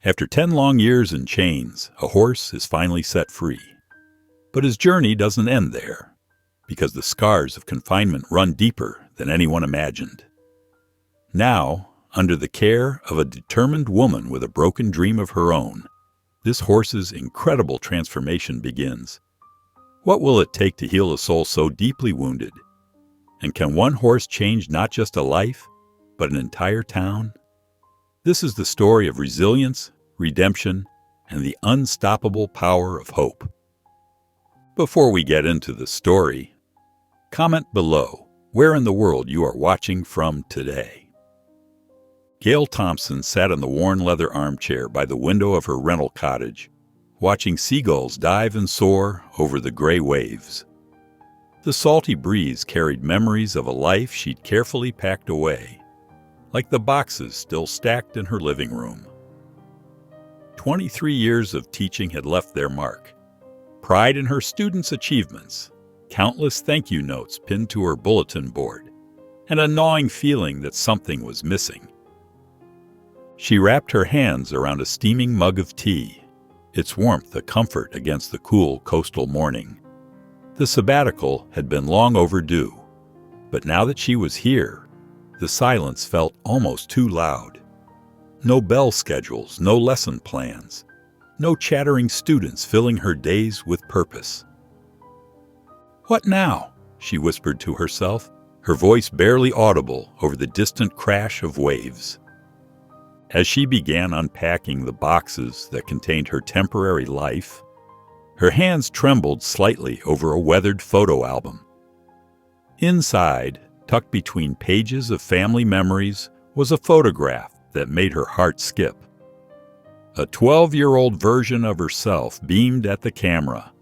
After 10 long years in chains, a horse is finally set free. But his journey doesn't end there, because the scars of confinement run deeper than anyone imagined. Now, under the care of a determined woman with a broken dream of her own, this horse's incredible transformation begins. What will it take to heal a soul so deeply wounded? And can one horse change not just a life, but an entire town? This is the story of resilience, redemption, and the unstoppable power of hope. Before we get into the story, comment below where in the world you are watching from today. Gail Thompson sat in the worn leather armchair by the window of her rental cottage, watching seagulls dive and soar over the gray waves. The salty breeze carried memories of a life she'd carefully packed away, like the boxes still stacked in her living room. 23 years of teaching had left their mark. Pride in her students' achievements, countless thank you notes pinned to her bulletin board, and a gnawing feeling that something was missing. She wrapped her hands around a steaming mug of tea, its warmth a comfort against the cool coastal morning. The sabbatical had been long overdue, but now that she was here, the silence felt almost too loud. No bell schedules, no lesson plans, no chattering students filling her days with purpose. "What now?" she whispered to herself, her voice barely audible over the distant crash of waves. As she began unpacking the boxes that contained her temporary life, her hands trembled slightly over a weathered photo album. Inside, tucked between pages of family memories, was a photograph that made her heart skip. A 12-year-old version of herself beamed at the camera,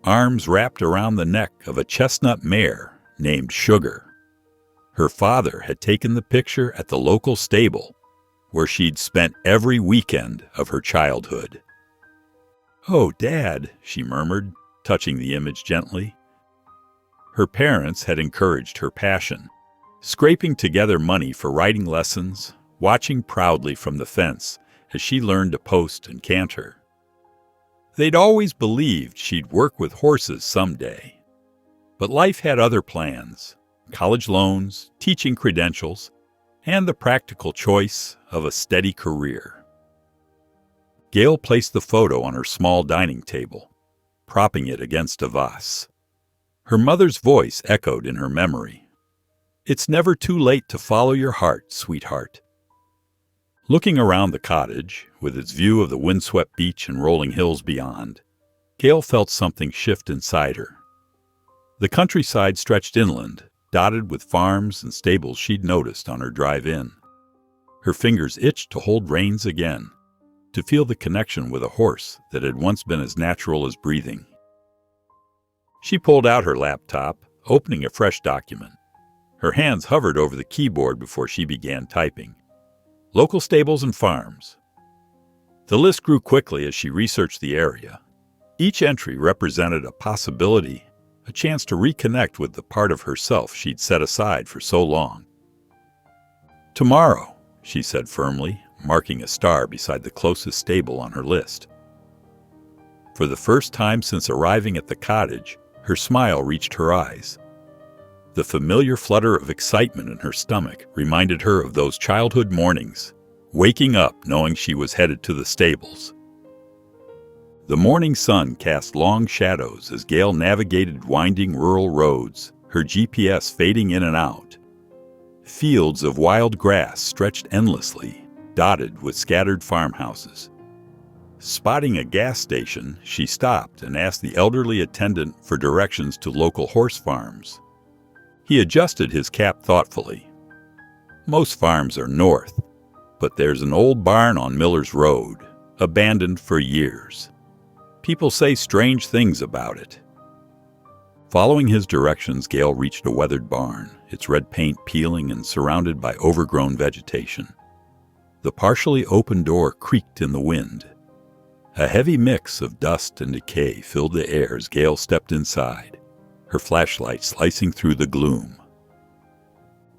arms wrapped around the neck of a chestnut mare named Sugar. Her father had taken the picture at the local stable, where she'd spent every weekend of her childhood. "Oh, Dad," she murmured, touching the image gently. Her parents had encouraged her passion, scraping together money for riding lessons, watching proudly from the fence as she learned to post and canter. They'd always believed she'd work with horses someday. But life had other plans: college loans, teaching credentials, and the practical choice of a steady career. Gail placed the photo on her small dining table, propping it against a vase. Her mother's voice echoed in her memory. "It's never too late to follow your heart, sweetheart." Looking around the cottage, with its view of the windswept beach and rolling hills beyond, Gail felt something shift inside her. The countryside stretched inland, dotted with farms and stables she'd noticed on her drive in. Her fingers itched to hold reins again, to feel the connection with a horse that had once been as natural as breathing. She pulled out her laptop, opening a fresh document. Her hands hovered over the keyboard before she began typing. Local stables and farms. The list grew quickly as she researched the area. Each entry represented a possibility, a chance to reconnect with the part of herself she'd set aside for so long. "Tomorrow," she said firmly, marking a star beside the closest stable on her list. For the first time since arriving at the cottage, her smile reached her eyes. The familiar flutter of excitement in her stomach reminded her of those childhood mornings, waking up knowing she was headed to the stables. The morning sun cast long shadows as Gail navigated winding rural roads, her GPS fading in and out. Fields of wild grass stretched endlessly, dotted with scattered farmhouses. Spotting a gas station, she stopped and asked the elderly attendant for directions to local horse farms. He adjusted his cap thoughtfully. "Most farms are north, but there's an old barn on Miller's Road, abandoned for years. People say strange things about it." Following his directions, Gail reached a weathered barn, its red paint peeling and surrounded by overgrown vegetation. The partially open door creaked in the wind. A heavy mix of dust and decay filled the air as Gail stepped inside, her flashlight slicing through the gloom.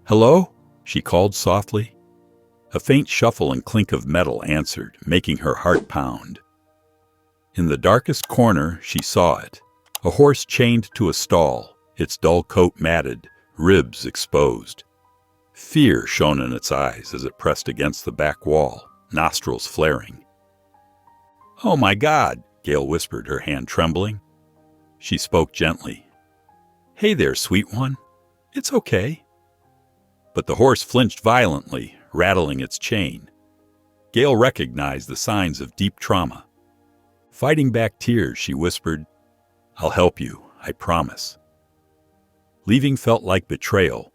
"Hello?" she called softly. A faint shuffle and clink of metal answered, making her heart pound. In the darkest corner, she saw it. A horse chained to a stall, its dull coat matted, ribs exposed. Fear shone in its eyes as it pressed against the back wall, nostrils flaring. "Oh my God," Gail whispered, her hand trembling. She spoke gently. "Hey there, sweet one. It's okay." But the horse flinched violently, rattling its chain. Gail recognized the signs of deep trauma. Fighting back tears, she whispered, "I'll help you, I promise." Leaving felt like betrayal,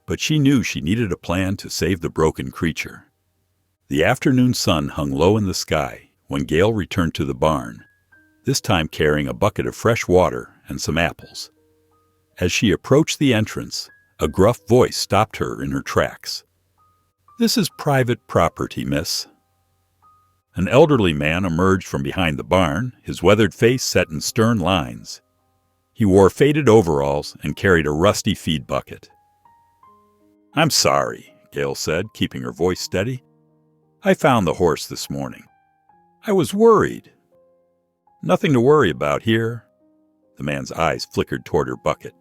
but she knew she needed a plan to save the broken creature. The afternoon sun hung low in the sky when Gail returned to the barn, this time carrying a bucket of fresh water and some apples. As she approached the entrance, a gruff voice stopped her in her tracks. "This is private property, miss." An elderly man emerged from behind the barn, his weathered face set in stern lines. He wore faded overalls and carried a rusty feed bucket. "I'm sorry," Gail said, keeping her voice steady. "I found the horse this morning. I was worried." "Nothing to worry about here." The man's eyes flickered toward her bucket.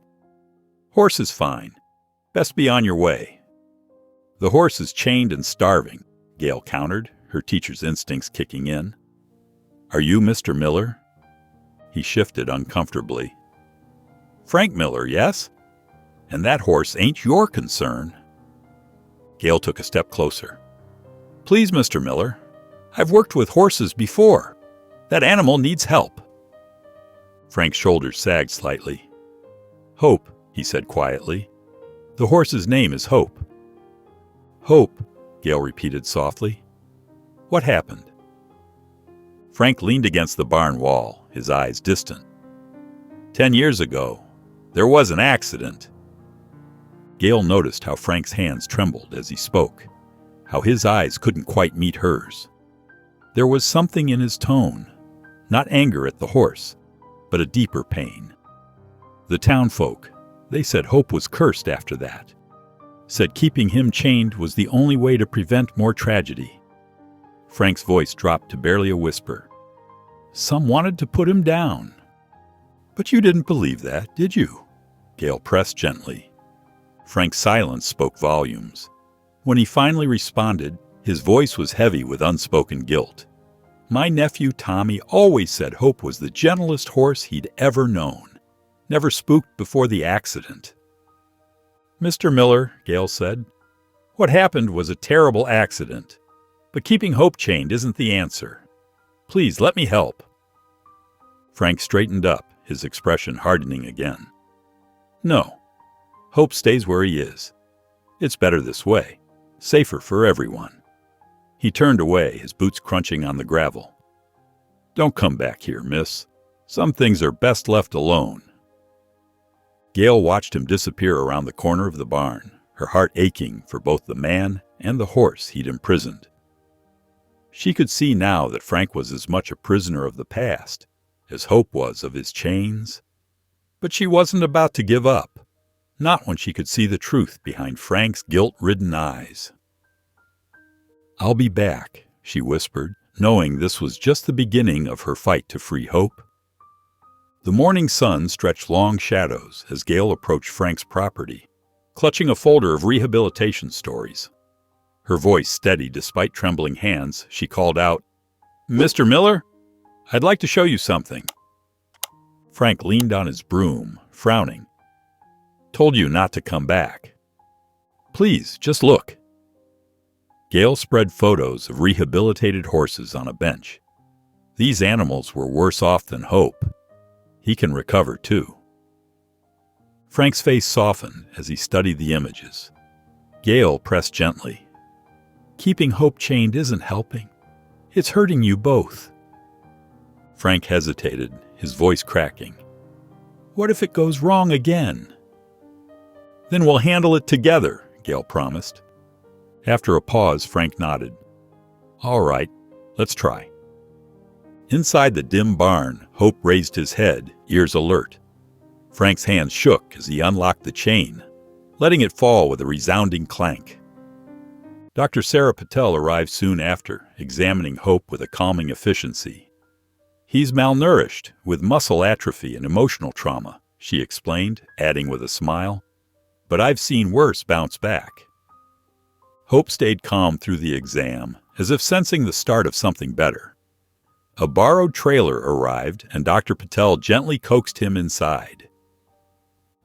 "Horse is fine. Best be on your way." "The horse is chained and starving," Gail countered, her teacher's instincts kicking in. "Are you Mr. Miller?" He shifted uncomfortably. "Frank Miller, yes? And that horse ain't your concern." Gail took a step closer. "Please, Mr. Miller. I've worked with horses before. That animal needs help." Frank's shoulders sagged slightly. "Hope," he said quietly. "The horse's name is Hope." "Hope," Gail repeated softly. "What happened?" Frank leaned against the barn wall, his eyes distant. 10 years ago, there was an accident." Gail noticed how Frank's hands trembled as he spoke, how his eyes couldn't quite meet hers. There was something in his tone, not anger at the horse, but a deeper pain. The townfolk, they said Hope was cursed after that, said keeping him chained was the only way to prevent more tragedy. Frank's voice dropped to barely a whisper. "Some wanted to put him down." "But you didn't believe that, did you?" Gail pressed gently. Frank's silence spoke volumes. When he finally responded, his voice was heavy with unspoken guilt. "My nephew Tommy always said Hope was the gentlest horse he'd ever known. Never spooked before the accident." "Mr. Miller," Gail said, "what happened was a terrible accident. But keeping Hope chained isn't the answer. Please, let me help." Frank straightened up, his expression hardening again. "No. Hope stays where he is. It's better this way. Safer for everyone." He turned away, his boots crunching on the gravel. "Don't come back here, miss. Some things are best left alone." Gail watched him disappear around the corner of the barn, her heart aching for both the man and the horse he'd imprisoned. She could see now that Frank was as much a prisoner of the past as Hope was of his chains. But she wasn't about to give up, not when she could see the truth behind Frank's guilt-ridden eyes. "I'll be back," she whispered, knowing this was just the beginning of her fight to free Hope. The morning sun stretched long shadows as Gail approached Frank's property, clutching a folder of rehabilitation stories. Her voice steady despite trembling hands, she called out, "Mr. Miller, I'd like to show you something." Frank leaned on his broom, frowning. "Told you not to come back." "Please, just look." Gail spread photos of rehabilitated horses on a bench. These animals were worse off than Hope. He can recover, too. Frank's face softened as he studied the images. Gail pressed gently. "Keeping Hope chained isn't helping. It's hurting you both." Frank hesitated, his voice cracking. "What if it goes wrong again?" "Then we'll handle it together," Gail promised. After a pause, Frank nodded. "All right, let's try." Inside the dim barn, Hope raised his head, ears alert. Frank's hands shook as he unlocked the chain, letting it fall with a resounding clank. Dr. Sarah Patel arrived soon after, examining Hope with a calming efficiency. "He's malnourished, with muscle atrophy and emotional trauma," she explained, adding with a smile, "but I've seen worse bounce back." Hope stayed calm through the exam, as if sensing the start of something better. A borrowed trailer arrived, and Dr. Patel gently coaxed him inside.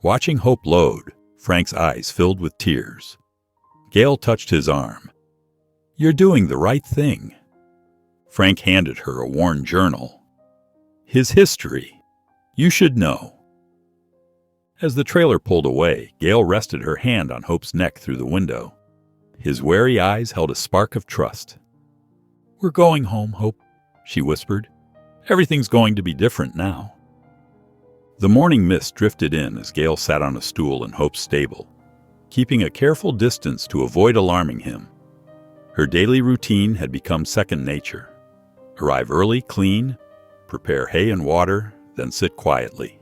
Watching Hope load, Frank's eyes filled with tears. Gail touched his arm. "You're doing the right thing." Frank handed her a worn journal. "His history. You should know." As the trailer pulled away, Gail rested her hand on Hope's neck through the window. His wary eyes held a spark of trust. "We're going home, Hope," she whispered. "Everything's going to be different now." The morning mist drifted in as Gail sat on a stool in Hope's stable, keeping a careful distance to avoid alarming him. Her daily routine had become second nature. Arrive early, clean, prepare hay and water, then sit quietly.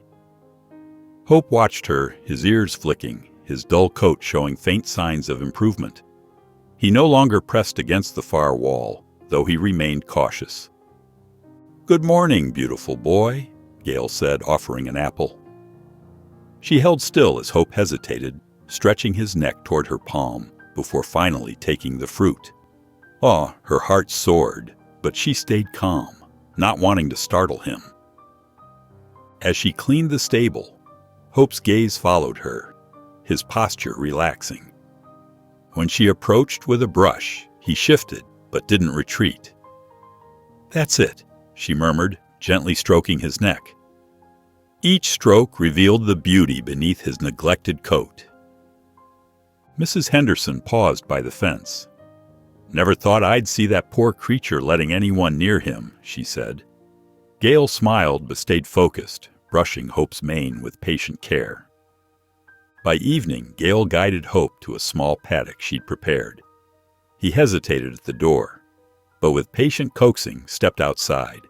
Hope watched her, his ears flicking, his dull coat showing faint signs of improvement. He no longer pressed against the far wall, though he remained cautious. "Good morning, beautiful boy," Gail said, offering an apple. She held still as Hope hesitated, stretching his neck toward her palm, before finally taking the fruit. Her heart soared, but she stayed calm, not wanting to startle him. As she cleaned the stable, Hope's gaze followed her, his posture relaxing. When she approached with a brush, he shifted, but didn't retreat. "That's it," she murmured, gently stroking his neck. Each stroke revealed the beauty beneath his neglected coat. Mrs. Henderson paused by the fence. "Never thought I'd see that poor creature letting anyone near him," she said. Gail smiled but stayed focused, brushing Hope's mane with patient care. By evening, Gail guided Hope to a small paddock she'd prepared. He hesitated at the door, but with patient coaxing stepped outside,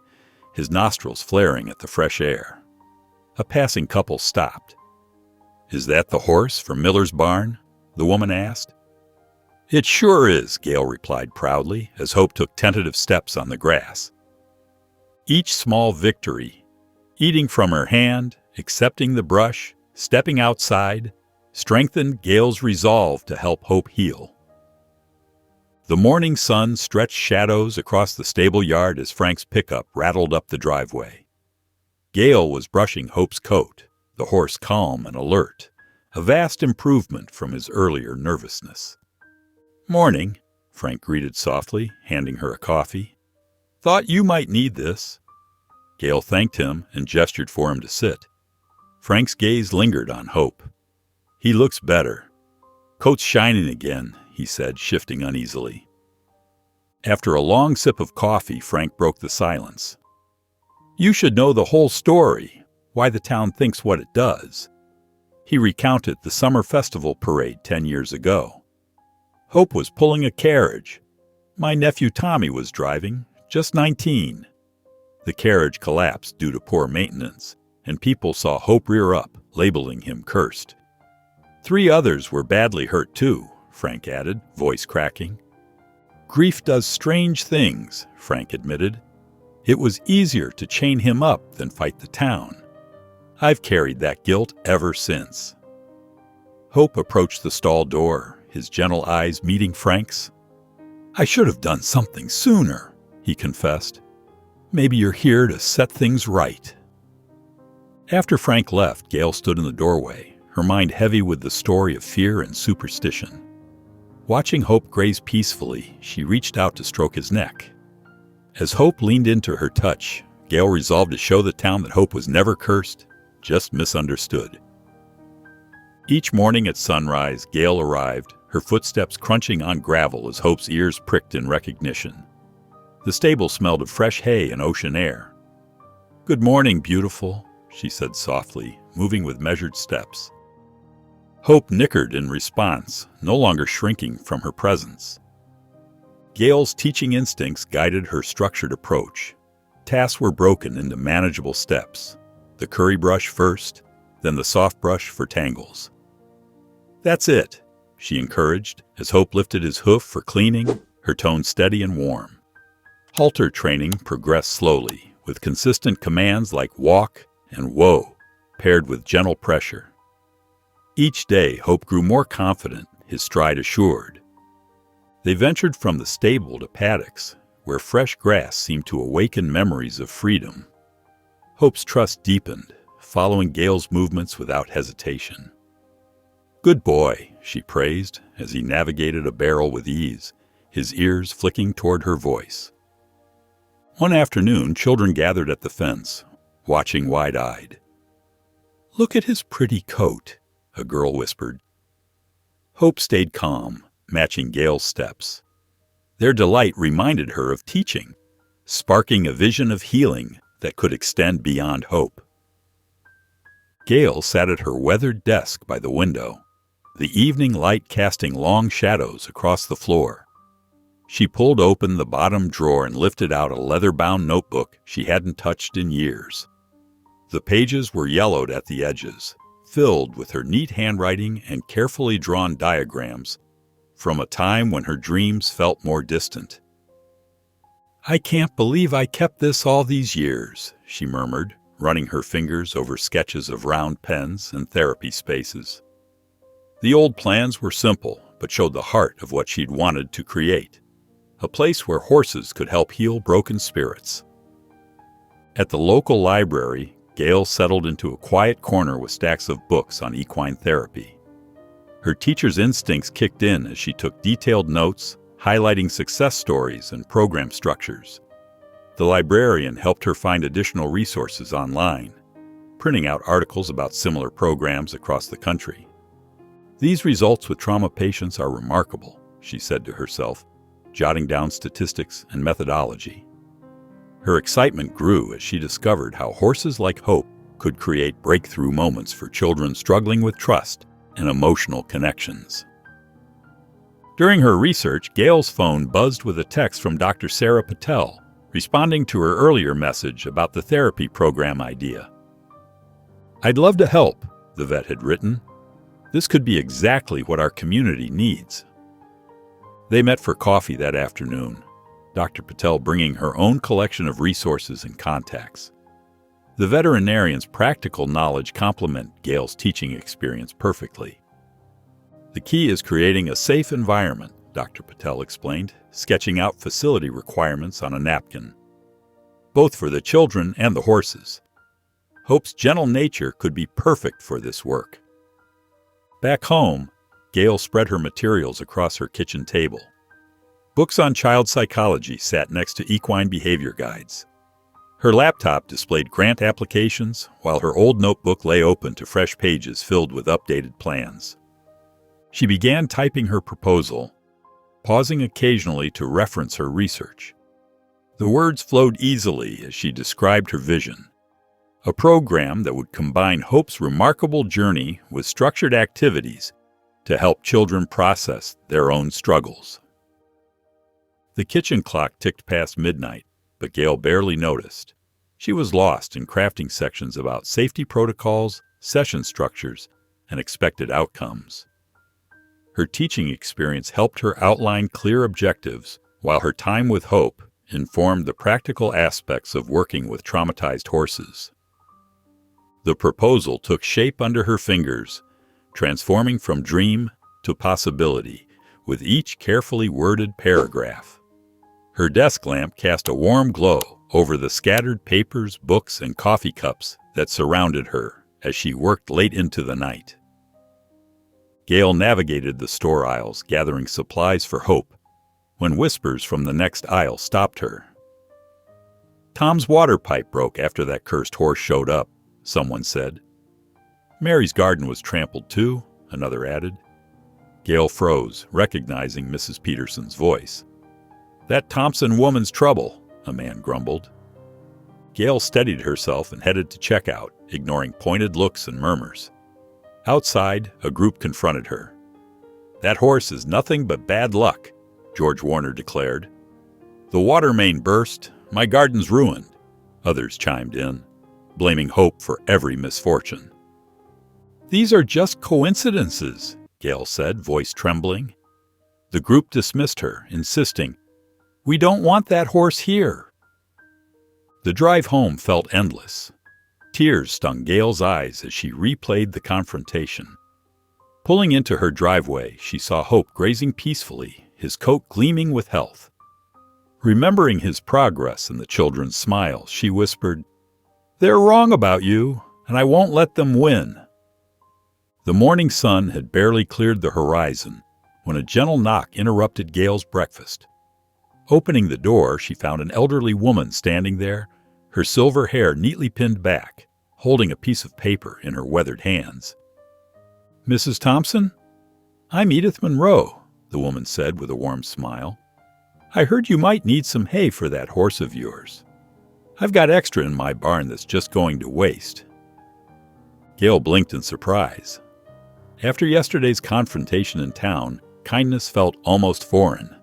his nostrils flaring at the fresh air. A passing couple stopped. "Is that the horse from Miller's barn?" the woman asked. "It sure is," Gail replied proudly, as Hope took tentative steps on the grass. Each small victory, eating from her hand, accepting the brush, stepping outside, strengthened Gail's resolve to help Hope heal. The morning sun stretched shadows across the stable yard as Frank's pickup rattled up the driveway. Gail was brushing Hope's coat, the horse calm and alert, a vast improvement from his earlier nervousness. "Morning," Frank greeted softly, handing her a coffee. "Thought you might need this." Gail thanked him and gestured for him to sit. Frank's gaze lingered on Hope. "He looks better. Coat's shining again," he said, shifting uneasily. After a long sip of coffee, Frank broke the silence. "You should know the whole story, why the town thinks what it does." He recounted the summer festival parade 10 years ago. Hope was pulling a carriage. My nephew Tommy was driving, just 19. The carriage collapsed due to poor maintenance, and people saw Hope rear up, labeling him cursed. 3 others were badly hurt too, Frank added, voice cracking. "Grief does strange things," Frank admitted. "It was easier to chain him up than fight the town. I've carried that guilt ever since." Hope approached the stall door, his gentle eyes meeting Frank's. "I should have done something sooner," he confessed. "Maybe you're here to set things right." After Frank left, Gail stood in the doorway, her mind heavy with the story of fear and superstition. Watching Hope graze peacefully, she reached out to stroke his neck. As Hope leaned into her touch, Gail resolved to show the town that Hope was never cursed, just misunderstood. Each morning at sunrise, Gail arrived, her footsteps crunching on gravel as Hope's ears pricked in recognition. The stable smelled of fresh hay and ocean air. "Good morning, beautiful," she said softly, moving with measured steps. Hope nickered in response, no longer shrinking from her presence. Gail's teaching instincts guided her structured approach. Tasks were broken into manageable steps. The curry brush first, then the soft brush for tangles. "That's it," she encouraged, as Hope lifted his hoof for cleaning, her tone steady and warm. Halter training progressed slowly, with consistent commands like walk and whoa, paired with gentle pressure. Each day, Hope grew more confident, his stride assured. They ventured from the stable to paddocks, where fresh grass seemed to awaken memories of freedom. Hope's trust deepened, following Gale's movements without hesitation. "Good boy," she praised, as he navigated a barrel with ease, his ears flicking toward her voice. One afternoon, children gathered at the fence, watching wide-eyed. "Look at his pretty coat," a girl whispered. Hope stayed calm, matching Gale's steps. Their delight reminded her of teaching, sparking a vision of healing that could extend beyond hope. Gale sat at her weathered desk by the window, the evening light casting long shadows across the floor. She pulled open the bottom drawer and lifted out a leather-bound notebook she hadn't touched in years. The pages were yellowed at the edges, filled with her neat handwriting and carefully drawn diagrams from a time when her dreams felt more distant. "I can't believe I kept this all these years," she murmured, running her fingers over sketches of round pens and therapy spaces. The old plans were simple, but showed the heart of what she'd wanted to create, a place where horses could help heal broken spirits. At the local library, Gale settled into a quiet corner with stacks of books on equine therapy. Her teacher's instincts kicked in as she took detailed notes, highlighting success stories and program structures. The librarian helped her find additional resources online, printing out articles about similar programs across the country. "These results with trauma patients are remarkable," she said to herself, jotting down statistics and methodology. Her excitement grew as she discovered how horses like Hope could create breakthrough moments for children struggling with trust and emotional connections. During her research, Gale's phone buzzed with a text from Dr. Sarah Patel, responding to her earlier message about the therapy program idea. "I'd love to help," the vet had written. "This could be exactly what our community needs." They met for coffee that afternoon, Dr. Patel bringing her own collection of resources and contacts. The veterinarian's practical knowledge complemented Gale's teaching experience perfectly. "The key is creating a safe environment," Dr. Patel explained, sketching out facility requirements on a napkin, both for the children and the horses. Hope's gentle nature could be perfect for this work. Back home, Gale spread her materials across her kitchen table. Books on child psychology sat next to equine behavior guides. Her laptop displayed grant applications, while her old notebook lay open to fresh pages filled with updated plans. She began typing her proposal, pausing occasionally to reference her research. The words flowed easily as she described her vision, a program that would combine Hope's remarkable journey with structured activities to help children process their own struggles. The kitchen clock ticked past midnight, but Gale barely noticed. She was lost in crafting sections about safety protocols, session structures, and expected outcomes. Her teaching experience helped her outline clear objectives, while her time with Hope informed the practical aspects of working with traumatized horses. The proposal took shape under her fingers, transforming from dream to possibility, with each carefully worded paragraph. Her desk lamp cast a warm glow over the scattered papers, books, and coffee cups that surrounded her as she worked late into the night. Gale navigated the store aisles, gathering supplies for Hope, when whispers from the next aisle stopped her. "Tom's water pipe broke after that cursed horse showed up," someone said. "Mary's garden was trampled too," another added. Gale froze, recognizing Mrs. Peterson's voice. "That Thompson woman's trouble," a man grumbled. Gale steadied herself and headed to checkout, ignoring pointed looks and murmurs. Outside, a group confronted her. "That horse is nothing but bad luck," George Warner declared. "The water main burst. My garden's ruined," others chimed in, blaming Hope for every misfortune. "These are just coincidences," Gale said, voice trembling. The group dismissed her, insisting, "We don't want that horse here." The drive home felt endless. Tears stung Gale's eyes as she replayed the confrontation. Pulling into her driveway, she saw Hope grazing peacefully, his coat gleaming with health. Remembering his progress and the children's smiles, she whispered, "They're wrong about you, and I won't let them win." The morning sun had barely cleared the horizon when a gentle knock interrupted Gale's breakfast. Opening the door, she found an elderly woman standing there, her silver hair neatly pinned back, holding a piece of paper in her weathered hands. "Mrs. Thompson? I'm Edith Monroe," the woman said with a warm smile. "I heard you might need some hay for that horse of yours. I've got extra in my barn that's just going to waste." Gale blinked in surprise. After yesterday's confrontation in town, kindness felt almost foreign.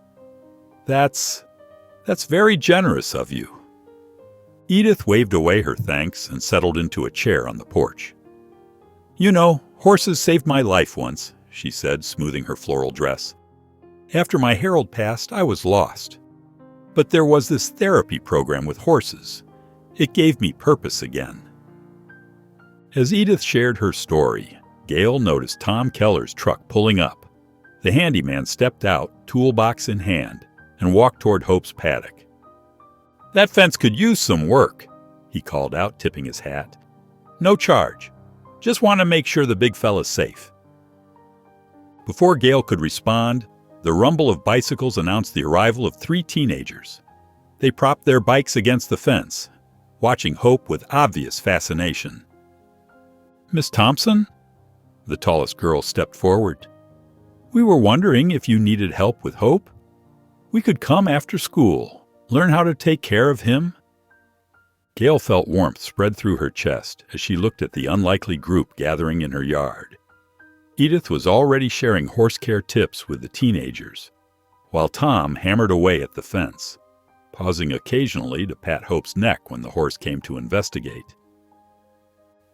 That's very generous of you." Edith waved away her thanks and settled into a chair on the porch. "You know, horses saved my life once," she said, smoothing her floral dress. "After my Harold passed, I was lost. But there was this therapy program with horses. It gave me purpose again." As Edith shared her story, Gale noticed Tom Keller's truck pulling up. The handyman stepped out, toolbox in hand, and walked toward Hope's paddock. "That fence could use some work," he called out, tipping his hat. "No charge. Just want to make sure the big fella's safe." Before Gale could respond, the rumble of bicycles announced the arrival of 3 teenagers. They propped their bikes against the fence, watching Hope with obvious fascination. "Miss Thompson?" The tallest girl stepped forward. "We were wondering if you needed help with Hope. We could come after school, learn how to take care of him." Gale felt warmth spread through her chest as she looked at the unlikely group gathering in her yard. Edith was already sharing horse care tips with the teenagers, while Tom hammered away at the fence, pausing occasionally to pat Hope's neck when the horse came to investigate.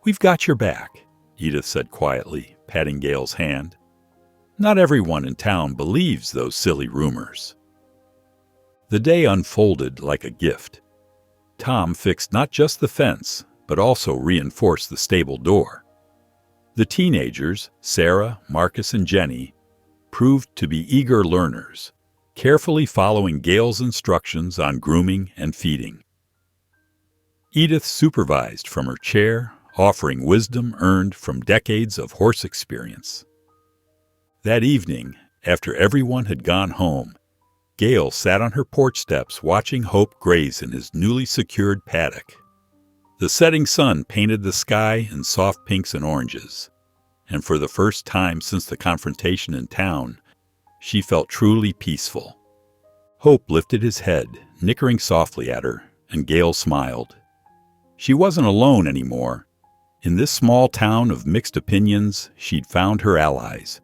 "We've got your back," Edith said quietly, patting Gale's hand. "Not everyone in town believes those silly rumors." The day unfolded like a gift. Tom fixed not just the fence, but also reinforced the stable door. The teenagers, Sarah, Marcus, and Jenny, proved to be eager learners, carefully following Gale's instructions on grooming and feeding. Edith supervised from her chair, offering wisdom earned from decades of horse experience. That evening, after everyone had gone home, Gale sat on her porch steps watching Hope graze in his newly secured paddock. The setting sun painted the sky in soft pinks and oranges, and for the first time since the confrontation in town, she felt truly peaceful. Hope lifted his head, nickering softly at her, and Gale smiled. She wasn't alone anymore. In this small town of mixed opinions, she'd found her allies,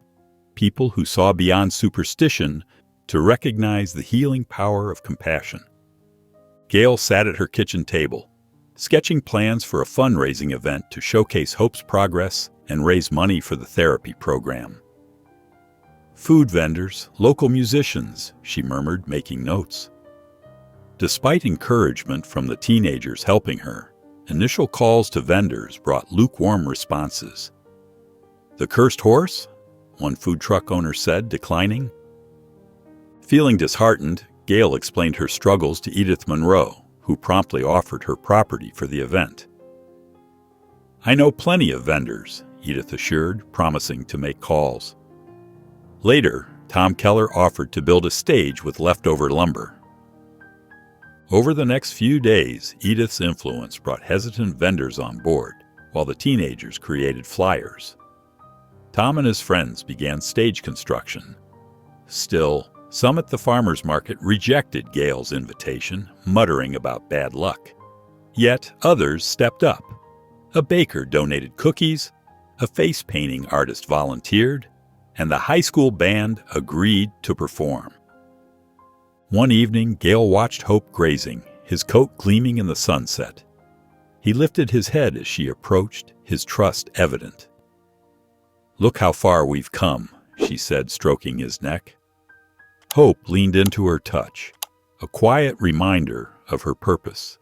people who saw beyond superstition to recognize the healing power of compassion. Gale sat at her kitchen table, sketching plans for a fundraising event to showcase Hope's progress and raise money for the therapy program. "Food vendors, local musicians," she murmured, making notes. Despite encouragement from the teenagers helping her, initial calls to vendors brought lukewarm responses. "The cursed horse?" one food truck owner said, declining. Feeling disheartened, Gale explained her struggles to Edith Monroe, who promptly offered her property for the event. "I know plenty of vendors," Edith assured, promising to make calls. Later, Tom Keller offered to build a stage with leftover lumber. Over the next few days, Edith's influence brought hesitant vendors on board, while the teenagers created flyers. Tom and his friends began stage construction. Still, some at the farmers' market rejected Gale's invitation, muttering about bad luck. Yet others stepped up. A baker donated cookies, a face-painting artist volunteered, and the high school band agreed to perform. One evening, Gale watched Hope grazing, his coat gleaming in the sunset. He lifted his head as she approached, his trust evident. "Look how far we've come," she said, stroking his neck. Hope leaned into her touch, a quiet reminder of her purpose.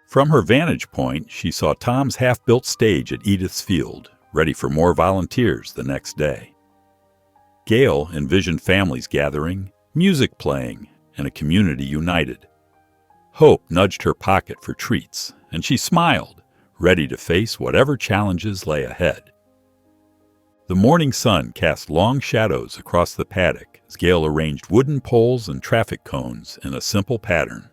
From her vantage point, she saw Tom's half-built stage at Edith's field, ready for more volunteers the next day. Gail envisioned families gathering, music playing, and a community united. Hope nudged her pocket for treats, and she smiled, ready to face whatever challenges lay ahead. The morning sun cast long shadows across the paddock as Gail arranged wooden poles and traffic cones in a simple pattern.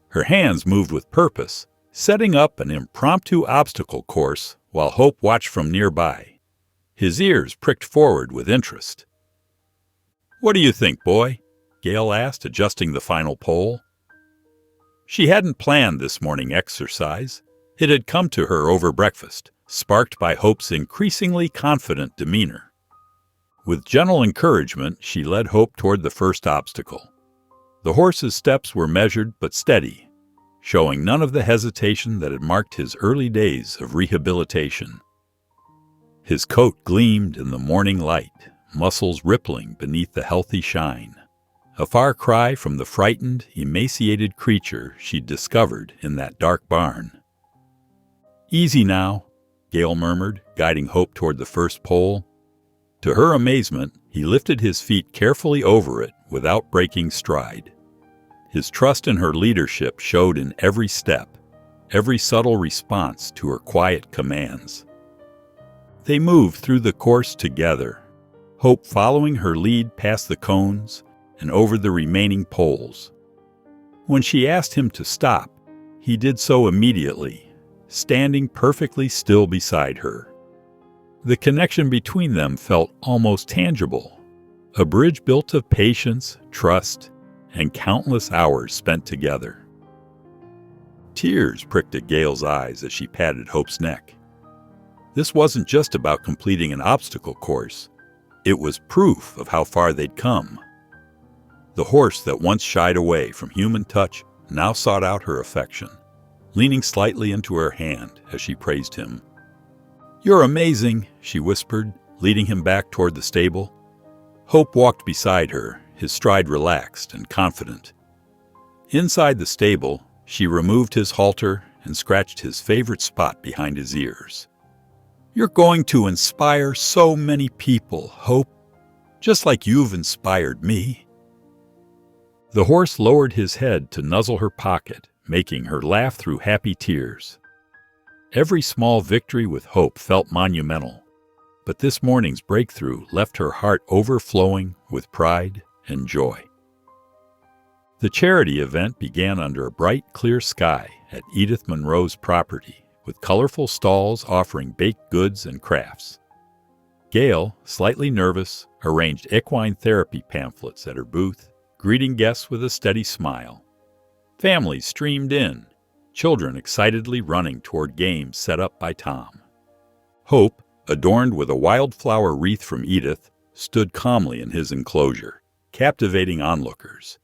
Her hands moved with purpose, setting up an impromptu obstacle course while Hope watched from nearby. His ears pricked forward with interest. "What do you think, boy?" Gail asked, adjusting the final pole. She hadn't planned this morning exercise. It had come to her over breakfast, sparked by Hope's increasingly confident demeanor. With gentle encouragement, she led Hope toward the first obstacle. The horse's steps were measured but steady, showing none of the hesitation that had marked his early days of rehabilitation. His coat gleamed in the morning light, muscles rippling beneath the healthy shine, a far cry from the frightened, emaciated creature she'd discovered in that dark barn. "Easy now," Gail murmured, guiding Hope toward the first pole. To her amazement, he lifted his feet carefully over it without breaking stride. His trust in her leadership showed in every step, every subtle response to her quiet commands. They moved through the course together, Hope following her lead past the cones and over the remaining poles. When she asked him to stop, he did so immediately, standing perfectly still beside her. The connection between them felt almost tangible, a bridge built of patience, trust, and countless hours spent together. Tears pricked at Gail's eyes as she patted Hope's neck. This wasn't just about completing an obstacle course. It was proof of how far they'd come. The horse that once shied away from human touch now sought out her affection, leaning slightly into her hand as she praised him. "You're amazing," she whispered, leading him back toward the stable. Hope walked beside her, his stride relaxed and confident. Inside the stable, she removed his halter and scratched his favorite spot behind his ears. "You're going to inspire so many people, Hope, just like you've inspired me." The horse lowered his head to nuzzle her pocket, making her laugh through happy tears. Every small victory with Hope felt monumental, but this morning's breakthrough left her heart overflowing with pride and joy. The charity event began under a bright, clear sky at Edith Monroe's property, with colorful stalls offering baked goods and crafts. Gail, slightly nervous, arranged equine therapy pamphlets at her booth, greeting guests with a steady smile. Families streamed in, children excitedly running toward games set up by Tom. Hope, adorned with a wildflower wreath from Edith, stood calmly in his enclosure, captivating onlookers.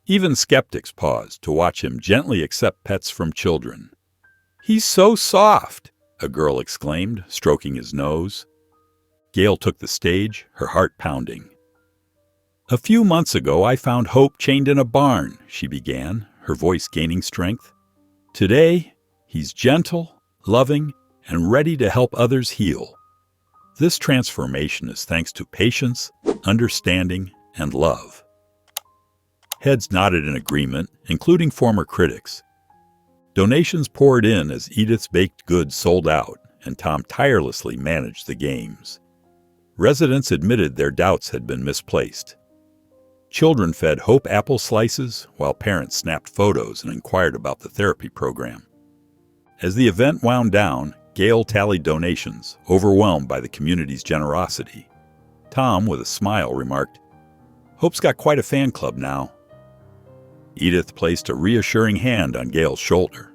Even skeptics paused to watch him gently accept pets from children. "He's so soft," a girl exclaimed, stroking his nose. Gail took the stage, her heart pounding. "A few months ago I found Hope chained in a barn," she began, her voice gaining strength. "Today, he's gentle, loving, and ready to help others heal. This transformation is thanks to patience, understanding, and love." Heads nodded in agreement, including former critics. Donations poured in as Edith's baked goods sold out, and Tom tirelessly managed the games. Residents admitted their doubts had been misplaced. Children fed Hope apple slices, while parents snapped photos and inquired about the therapy program. As the event wound down, Gail tallied donations, overwhelmed by the community's generosity. Tom, with a smile, remarked, "Hope's got quite a fan club now." Edith placed a reassuring hand on Gail's shoulder.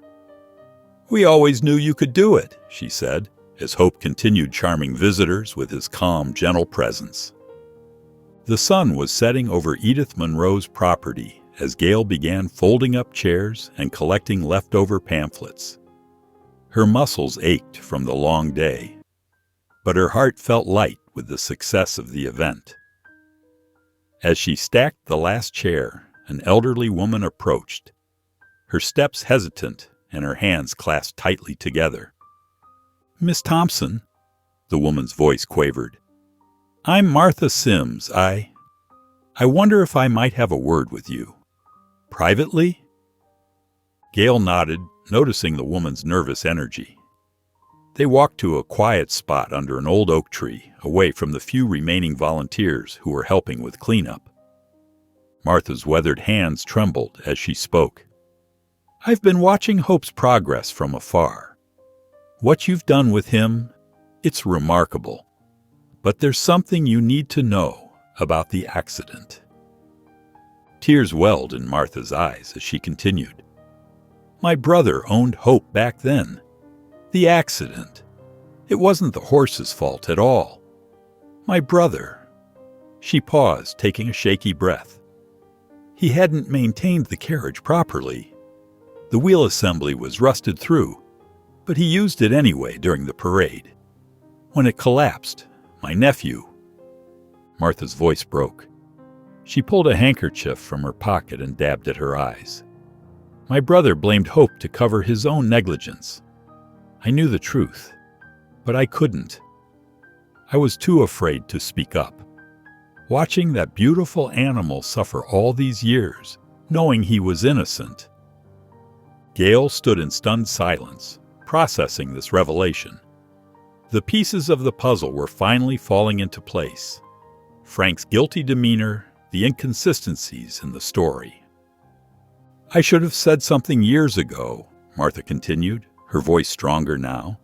"We always knew you could do it," she said, as Hope continued charming visitors with his calm, gentle presence. The sun was setting over Edith Monroe's property as Gail began folding up chairs and collecting leftover pamphlets. Her muscles ached from the long day, but her heart felt light with the success of the event. As she stacked the last chair, an elderly woman approached, her steps hesitant and her hands clasped tightly together. "Miss Thompson," the woman's voice quavered, "I'm Martha Sims. I wonder if I might have a word with you. Privately?" Gail nodded, noticing the woman's nervous energy. They walked to a quiet spot under an old oak tree, away from the few remaining volunteers who were helping with cleanup. Martha's weathered hands trembled as she spoke. "I've been watching Hope's progress from afar. What you've done with him, it's remarkable. But there's something you need to know about the accident." Tears welled in Martha's eyes as she continued. "My brother owned Hope back then. The accident. It wasn't the horse's fault at all. My brother." She paused, taking a shaky breath. "He hadn't maintained the carriage properly. The wheel assembly was rusted through, but he used it anyway during the parade. When it collapsed, my nephew—" Martha's voice broke. She pulled a handkerchief from her pocket and dabbed at her eyes. "My brother blamed Hope to cover his own negligence. I knew the truth, but I couldn't. I was too afraid to speak up. Watching that beautiful animal suffer all these years, knowing he was innocent." Gail stood in stunned silence, processing this revelation. The pieces of the puzzle were finally falling into place. Frank's guilty demeanor, the inconsistencies in the story. "I should have said something years ago," Martha continued, her voice stronger now.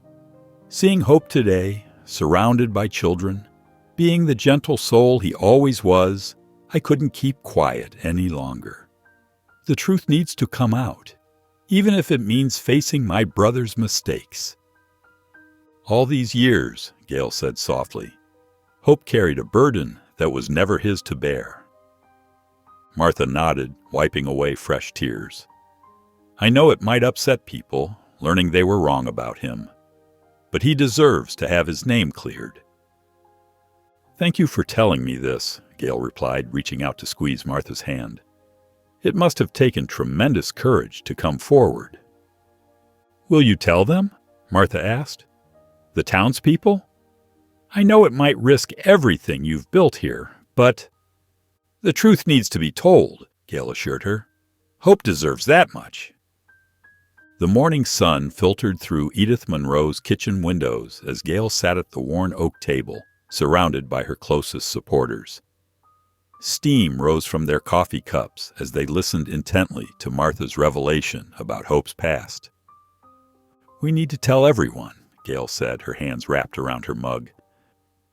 "Seeing Hope today, surrounded by children, being the gentle soul he always was, I couldn't keep quiet any longer. The truth needs to come out, even if it means facing my brother's mistakes." "All these years," Gail said softly, "Hope carried a burden that was never his to bear." Martha nodded, wiping away fresh tears. "I know it might upset people, learning they were wrong about him, but he deserves to have his name cleared." "Thank you for telling me this," Gail replied, reaching out to squeeze Martha's hand. "It must have taken tremendous courage to come forward." "Will you tell them?" Martha asked. "The townspeople? I know it might risk everything you've built here, but—" "The truth needs to be told," Gail assured her. "Hope deserves that much." The morning sun filtered through Edith Monroe's kitchen windows as Gail sat at the worn oak table, surrounded by her closest supporters. Steam rose from their coffee cups as they listened intently to Martha's revelation about Hope's past. "We need to tell everyone," Gail said, her hands wrapped around her mug.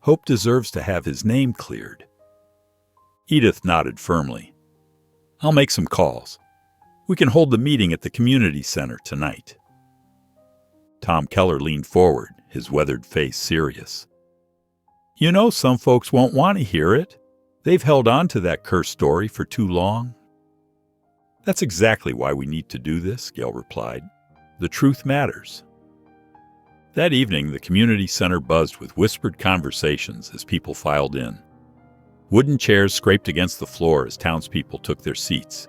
"Hope deserves to have his name cleared." Edith nodded firmly. "I'll make some calls. We can hold the meeting at the community center tonight." Tom Keller leaned forward, his weathered face serious. "You know some folks won't want to hear it. They've held on to that cursed story for too long." "That's exactly why we need to do this," Gail replied. "The truth matters." That evening, the community center buzzed with whispered conversations as people filed in. Wooden chairs scraped against the floor as townspeople took their seats,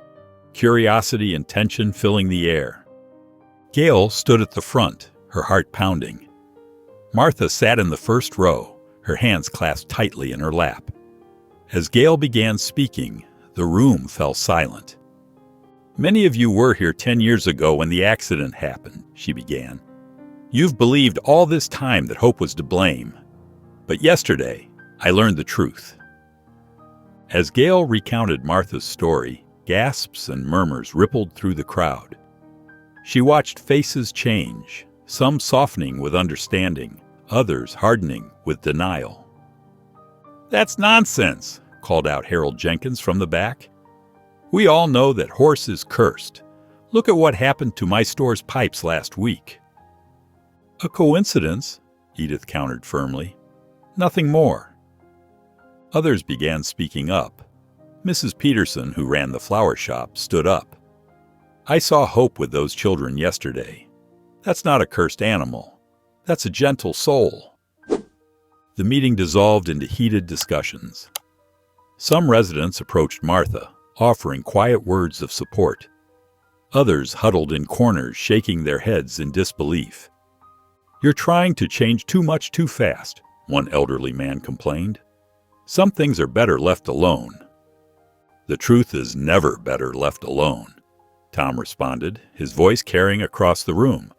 curiosity and tension filling the air. Gail stood at the front, her heart pounding. Martha sat in the first row, her hands clasped tightly in her lap. As Gail began speaking, the room fell silent. "Many of you were here 10 years ago when the accident happened," she began. "You've believed all this time that Hope was to blame. But yesterday, I learned the truth." As Gail recounted Martha's story, gasps and murmurs rippled through the crowd. She watched faces change, some softening with understanding, others hardening with denial. "That's nonsense," called out Harold Jenkins from the back. "We all know that horse is cursed. Look at what happened to my store's pipes last week." "A coincidence," Edith countered firmly. "Nothing more." Others began speaking up. Mrs. Peterson, who ran the flower shop, stood up. "I saw Hope with those children yesterday. That's not a cursed animal. That's a gentle soul." The meeting dissolved into heated discussions. Some residents approached Martha, offering quiet words of support. Others huddled in corners, shaking their heads in disbelief. "You're trying to change too much too fast," one elderly man complained. "Some things are better left alone." "The truth is never better left alone," Tom responded, his voice carrying across the room.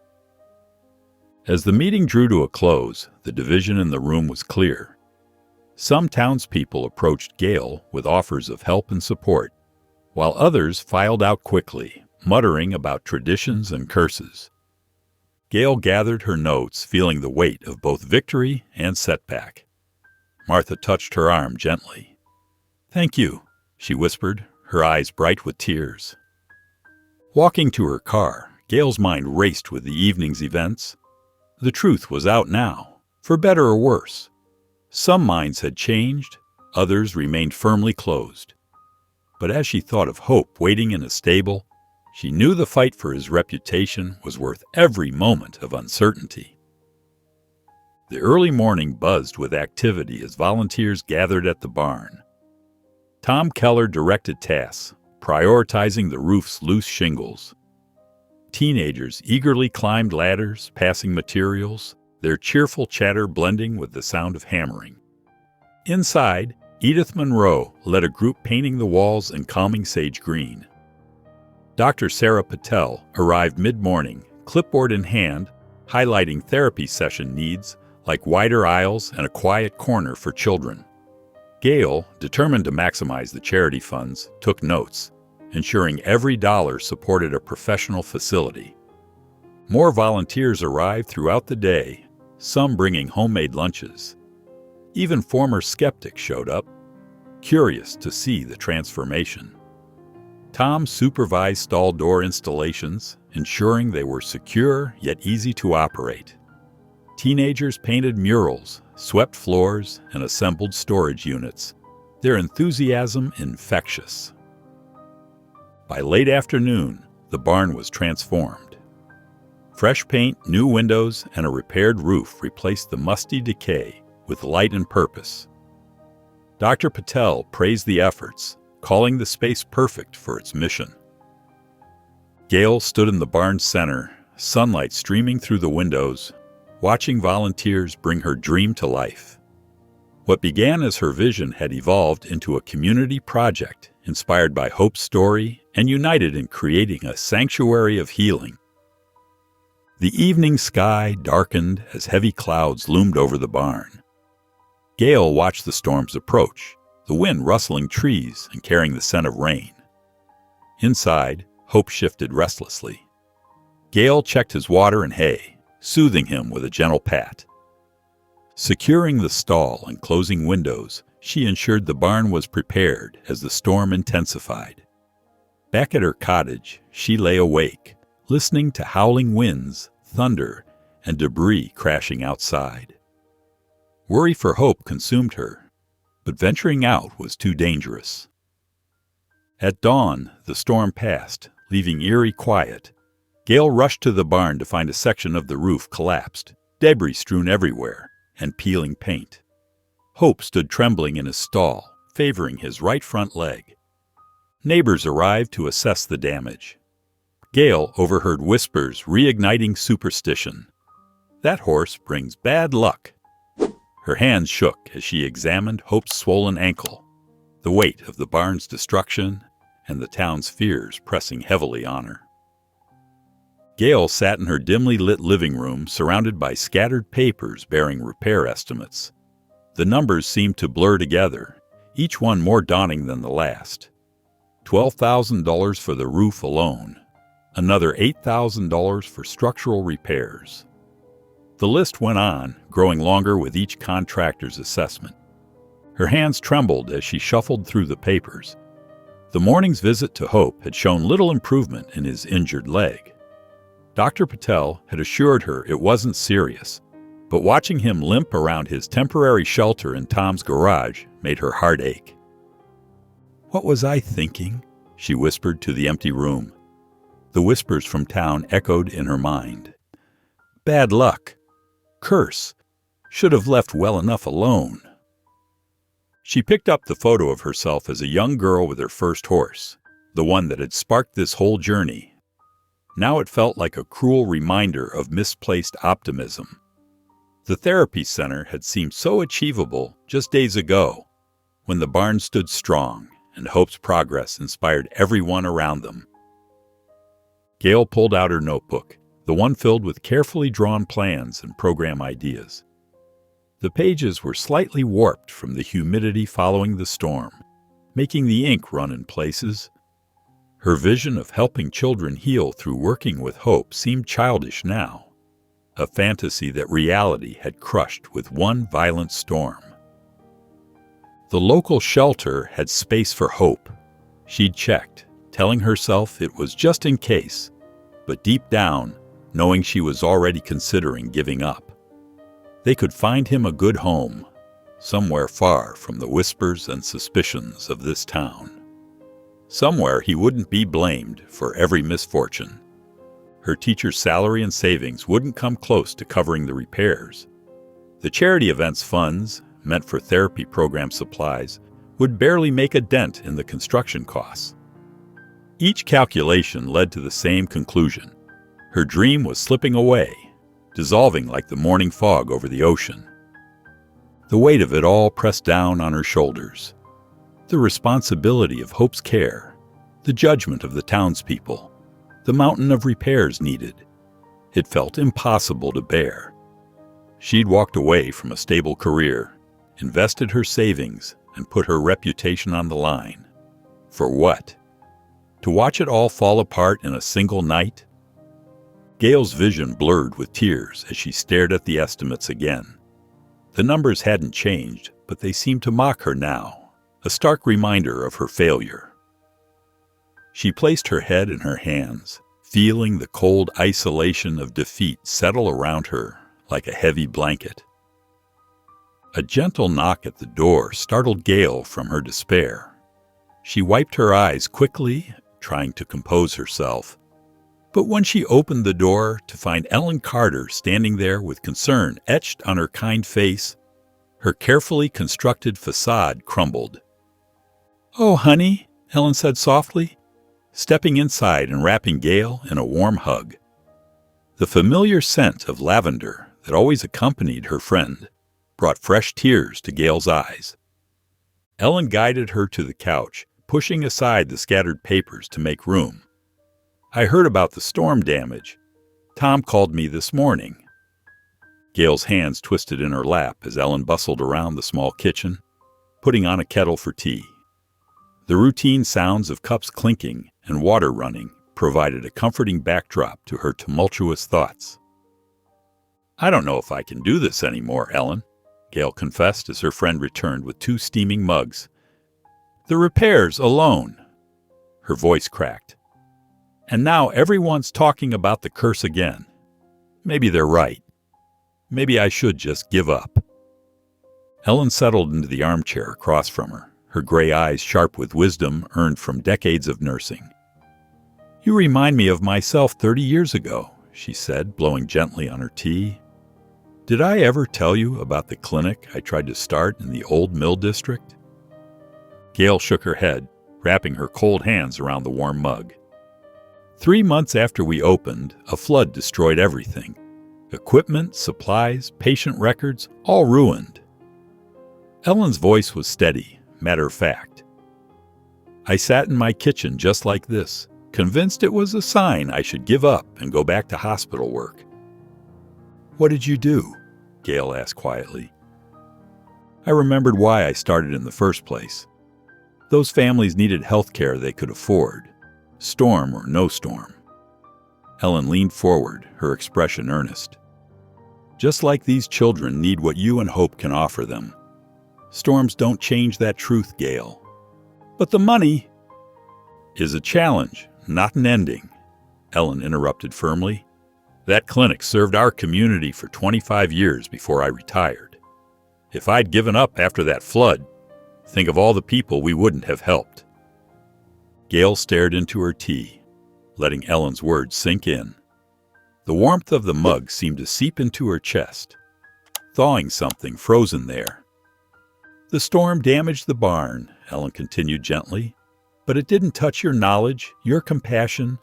As the meeting drew to a close, the division in the room was clear. Some townspeople approached Gail with offers of help and support, while others filed out quickly, muttering about traditions and curses. Gail gathered her notes, feeling the weight of both victory and setback. Martha touched her arm gently. "Thank you," she whispered, her eyes bright with tears. Walking to her car, Gail's mind raced with the evening's events. The truth was out now, for better or worse. Some minds had changed, others remained firmly closed. But as she thought of Hope waiting in a stable, she knew the fight for his reputation was worth every moment of uncertainty. The early morning buzzed with activity as volunteers gathered at the barn. Tom Keller directed tasks, prioritizing the roof's loose shingles. Teenagers eagerly climbed ladders, passing materials, their cheerful chatter blending with the sound of hammering. Inside, Edith Monroe led a group painting the walls in calming sage green. Dr. Sarah Patel arrived mid-morning, clipboard in hand, highlighting therapy session needs like wider aisles and a quiet corner for children. Gail, determined to maximize the charity funds, took notes, ensuring every dollar supported a professional facility. More volunteers arrived throughout the day, some bringing homemade lunches. Even former skeptics showed up, curious to see the transformation. Tom supervised stall door installations, ensuring they were secure yet easy to operate. Teenagers painted murals, swept floors, and assembled storage units, their enthusiasm infectious. By late afternoon, the barn was transformed. Fresh paint, new windows, and a repaired roof replaced the musty decay with light and purpose. Dr. Patel praised the efforts, calling the space perfect for its mission. Gail stood in the barn's center, sunlight streaming through the windows, watching volunteers bring her dream to life. What began as her vision had evolved into a community project inspired by Hope's story and united in creating a sanctuary of healing. The evening sky darkened as heavy clouds loomed over the barn. Gail watched the storms approach, the wind rustling trees and carrying the scent of rain. Inside, Hope shifted restlessly. Gail checked his water and hay, soothing him with a gentle pat. Securing the stall and closing windows, she ensured the barn was prepared as the storm intensified. Back at her cottage, she lay awake, listening to howling winds, thunder, and debris crashing outside. Worry for Hope consumed her, but venturing out was too dangerous. At dawn, the storm passed, leaving eerie quiet. Gail rushed to the barn to find a section of the roof collapsed, debris strewn everywhere, and peeling paint. Hope stood trembling in his stall, favoring his right front leg. Neighbors arrived to assess the damage. Gail overheard whispers reigniting superstition. "That horse brings bad luck." Her hands shook as she examined Hope's swollen ankle, the weight of the barn's destruction and the town's fears pressing heavily on her. Gail sat in her dimly lit living room, surrounded by scattered papers bearing repair estimates. The numbers seemed to blur together, each one more daunting than the last. $12,000 for the roof alone, another $8,000 for structural repairs. The list went on, growing longer with each contractor's assessment. Her hands trembled as she shuffled through the papers. The morning's visit to Hope had shown little improvement in his injured leg. Dr. Patel had assured her it wasn't serious, but watching him limp around his temporary shelter in Tom's garage made her heart ache. "What was I thinking?" she whispered to the empty room. The whispers from town echoed in her mind. "Bad luck. Curse. Should have left well enough alone." She picked up the photo of herself as a young girl with her first horse, the one that had sparked this whole journey. Now it felt like a cruel reminder of misplaced optimism. The therapy center had seemed so achievable just days ago, when the barn stood strong and Hope's progress inspired everyone around them. Gail pulled out her notebook, the one filled with carefully drawn plans and program ideas. The pages were slightly warped from the humidity following the storm, making the ink run in places. Her vision of helping children heal through working with Hope seemed childish now, a fantasy that reality had crushed with one violent storm. The local shelter had space for Hope. She'd checked, telling herself it was just in case, but deep down, knowing she was already considering giving up. They could find him a good home, somewhere far from the whispers and suspicions of this town. Somewhere he wouldn't be blamed for every misfortune. Her teacher's salary and savings wouldn't come close to covering the repairs. The charity event's funds, meant for therapy program supplies, would barely make a dent in the construction costs. Each calculation led to the same conclusion. Her dream was slipping away, dissolving like the morning fog over the ocean. The weight of it all pressed down on her shoulders. The responsibility of Hope's care, the judgment of the townspeople, the mountain of repairs needed. It felt impossible to bear. She'd walked away from a stable career, invested her savings, and put her reputation on the line. For what? To watch it all fall apart in a single night? Gail's vision blurred with tears as she stared at the estimates again. The numbers hadn't changed, but they seemed to mock her now, a stark reminder of her failure. She placed her head in her hands, feeling the cold isolation of defeat settle around her like a heavy blanket. A gentle knock at the door startled Gail from her despair. She wiped her eyes quickly, trying to compose herself. But when she opened the door to find Ellen Carter standing there with concern etched on her kind face, her carefully constructed facade crumbled. "Oh, honey," Ellen said softly, stepping inside and wrapping Gail in a warm hug. The familiar scent of lavender that always accompanied her friend brought fresh tears to Gail's eyes. Ellen guided her to the couch, pushing aside the scattered papers to make room. "I heard about the storm damage. Tom called me this morning." Gail's hands twisted in her lap as Ellen bustled around the small kitchen, putting on a kettle for tea. The routine sounds of cups clinking and water running provided a comforting backdrop to her tumultuous thoughts. "I don't know if I can do this anymore, Ellen," Gail confessed as her friend returned with 2 steaming mugs. "The repairs alone." Her voice cracked. "And now everyone's talking about the curse again. Maybe they're right. Maybe I should just give up." Ellen settled into the armchair across from her, her gray eyes sharp with wisdom earned from decades of nursing. "You remind me of myself 30 years ago," she said, blowing gently on her tea. "Did I ever tell you about the clinic I tried to start in the old mill district?" Gail shook her head, wrapping her cold hands around the warm mug. 3 months after we opened, a flood destroyed everything. Equipment, supplies, patient records, all ruined. Ellen's voice was steady, matter-of-fact. "I sat in my kitchen just like this, convinced it was a sign I should give up and go back to hospital work." "What did you do?" Gail asked quietly. "I remembered why I started in the first place. Those families needed health care they could afford, storm or no storm." Ellen leaned forward, her expression earnest. "Just like these children need what you and Hope can offer them. Storms don't change that truth, Gail. But the money is a challenge, not an ending," Ellen interrupted firmly. "That clinic served our community for 25 years before I retired. If I'd given up after that flood, think of all the people we wouldn't have helped." Gail stared into her tea, letting Ellen's words sink in. The warmth of the mug seemed to seep into her chest, thawing something frozen there. The storm damaged the barn, Ellen continued gently, but it didn't touch your knowledge, your compassion,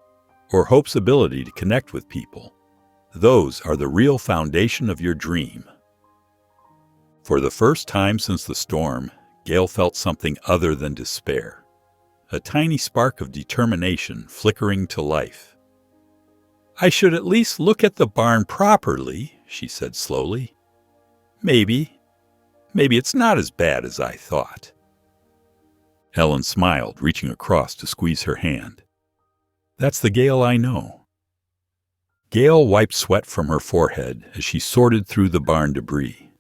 or Hope's ability to connect with people. Those are the real foundation of your dream. For the first time since the storm, Gail felt something other than despair. A tiny spark of determination flickering to life. I should at least look at the barn properly, she said slowly. Maybe it's not as bad as I thought. Ellen smiled, reaching across to squeeze her hand. That's the Gail I know. Gail wiped sweat from her forehead as she sorted through the barn debris.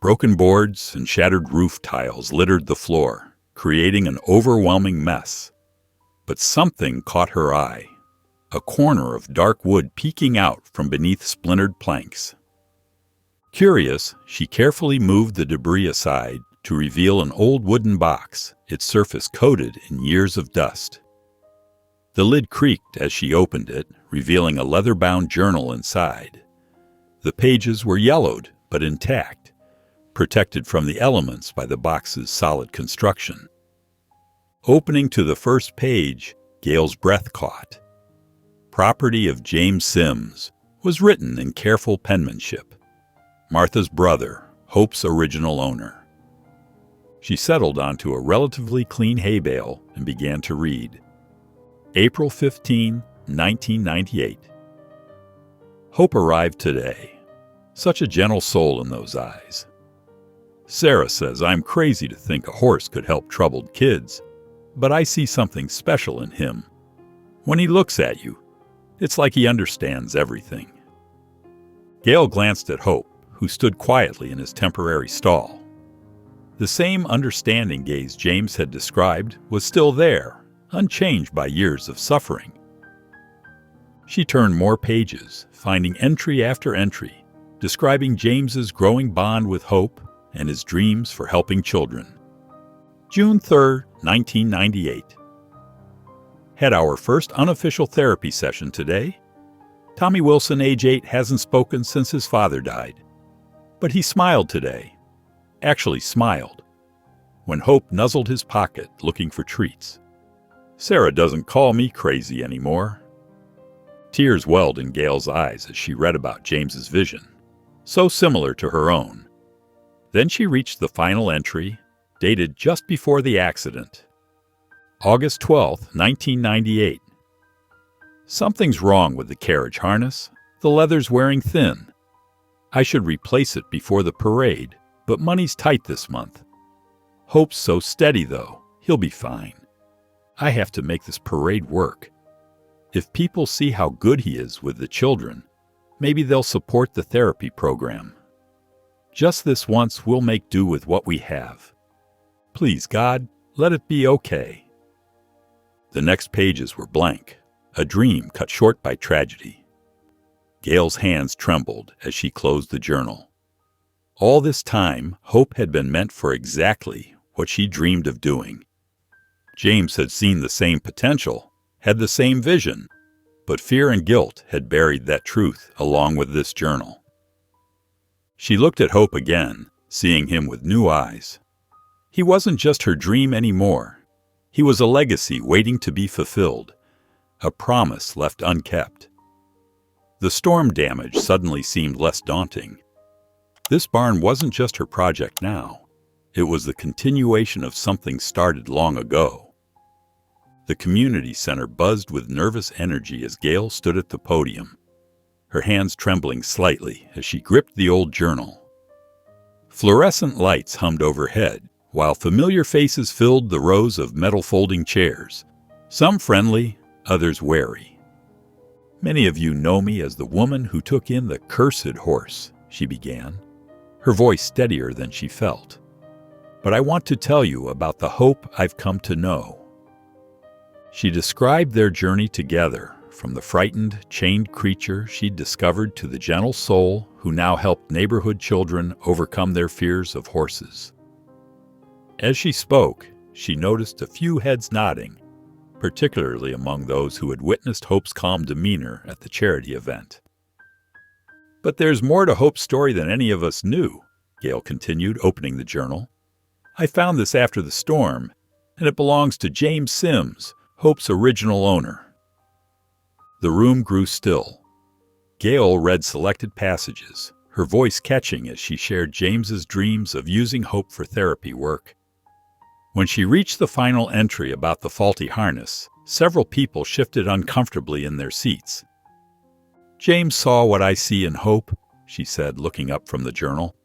Broken boards and shattered roof tiles littered the floor, creating an overwhelming mess. But something caught her eye, a corner of dark wood peeking out from beneath splintered planks. Curious, she carefully moved the debris aside to reveal an old wooden box, its surface coated in years of dust. The lid creaked as she opened it, revealing a leather-bound journal inside. The pages were yellowed, but intact, protected from the elements by the box's solid construction. Opening to the first page, Gail's breath caught. Property of James Sims was written in careful penmanship. Martha's brother, Hope's original owner. She settled onto a relatively clean hay bale and began to read. April 15, 1998. Hope arrived today. Such a gentle soul in those eyes. Sarah says I'm crazy to think a horse could help troubled kids, but I see something special in him. When he looks at you, it's like he understands everything. Gail glanced at Hope, who stood quietly in his temporary stall. The same understanding gaze James had described was still there, unchanged by years of suffering. She turned more pages, finding entry after entry, describing James's growing bond with Hope and his dreams for helping children. June 3, 1998. Had our first unofficial therapy session today. Tommy Wilson, age 8, hasn't spoken since his father died. But he smiled today. Actually smiled. When Hope nuzzled his pocket looking for treats. Sarah doesn't call me crazy anymore. Tears welled in Gail's eyes as she read about James's vision, so similar to her own. Then she reached the final entry, dated just before the accident. August 12, 1998. Something's wrong with the carriage harness. The leather's wearing thin. I should replace it before the parade, but money's tight this month. Hope's so steady, though. He'll be fine. I have to make this parade work. If people see how good he is with the children, maybe they'll support the therapy program. Just this once, we'll make do with what we have. Please, God, let it be okay. The next pages were blank, a dream cut short by tragedy. Gail's hands trembled as she closed the journal. All this time, Hope had been meant for exactly what she dreamed of doing. James had seen the same potential, had the same vision, but fear and guilt had buried that truth along with this journal. She looked at Hope again, seeing him with new eyes. He wasn't just her dream anymore. He was a legacy waiting to be fulfilled, a promise left unkept. The storm damage suddenly seemed less daunting. This barn wasn't just her project now. It was the continuation of something started long ago. The community center buzzed with nervous energy as Gail stood at the podium, her hands trembling slightly as she gripped the old journal. Fluorescent lights hummed overhead, while familiar faces filled the rows of metal folding chairs, some friendly, others wary. Many of you know me as the woman who took in the cursed horse, she began, her voice steadier than she felt. But I want to tell you about the Hope I've come to know. She described their journey together, from the frightened, chained creature she'd discovered to the gentle soul who now helped neighborhood children overcome their fears of horses. As she spoke, she noticed a few heads nodding, particularly among those who had witnessed Hope's calm demeanor at the charity event. But there's more to Hope's story than any of us knew, Gail continued, opening the journal. I found this after the storm, and it belongs to James Sims, Hope's original owner." The room grew still. Gail read selected passages, her voice catching as she shared James's dreams of using Hope for therapy work. When she reached the final entry about the faulty harness, several people shifted uncomfortably in their seats. "James saw what I see in Hope," she said, looking up from the journal.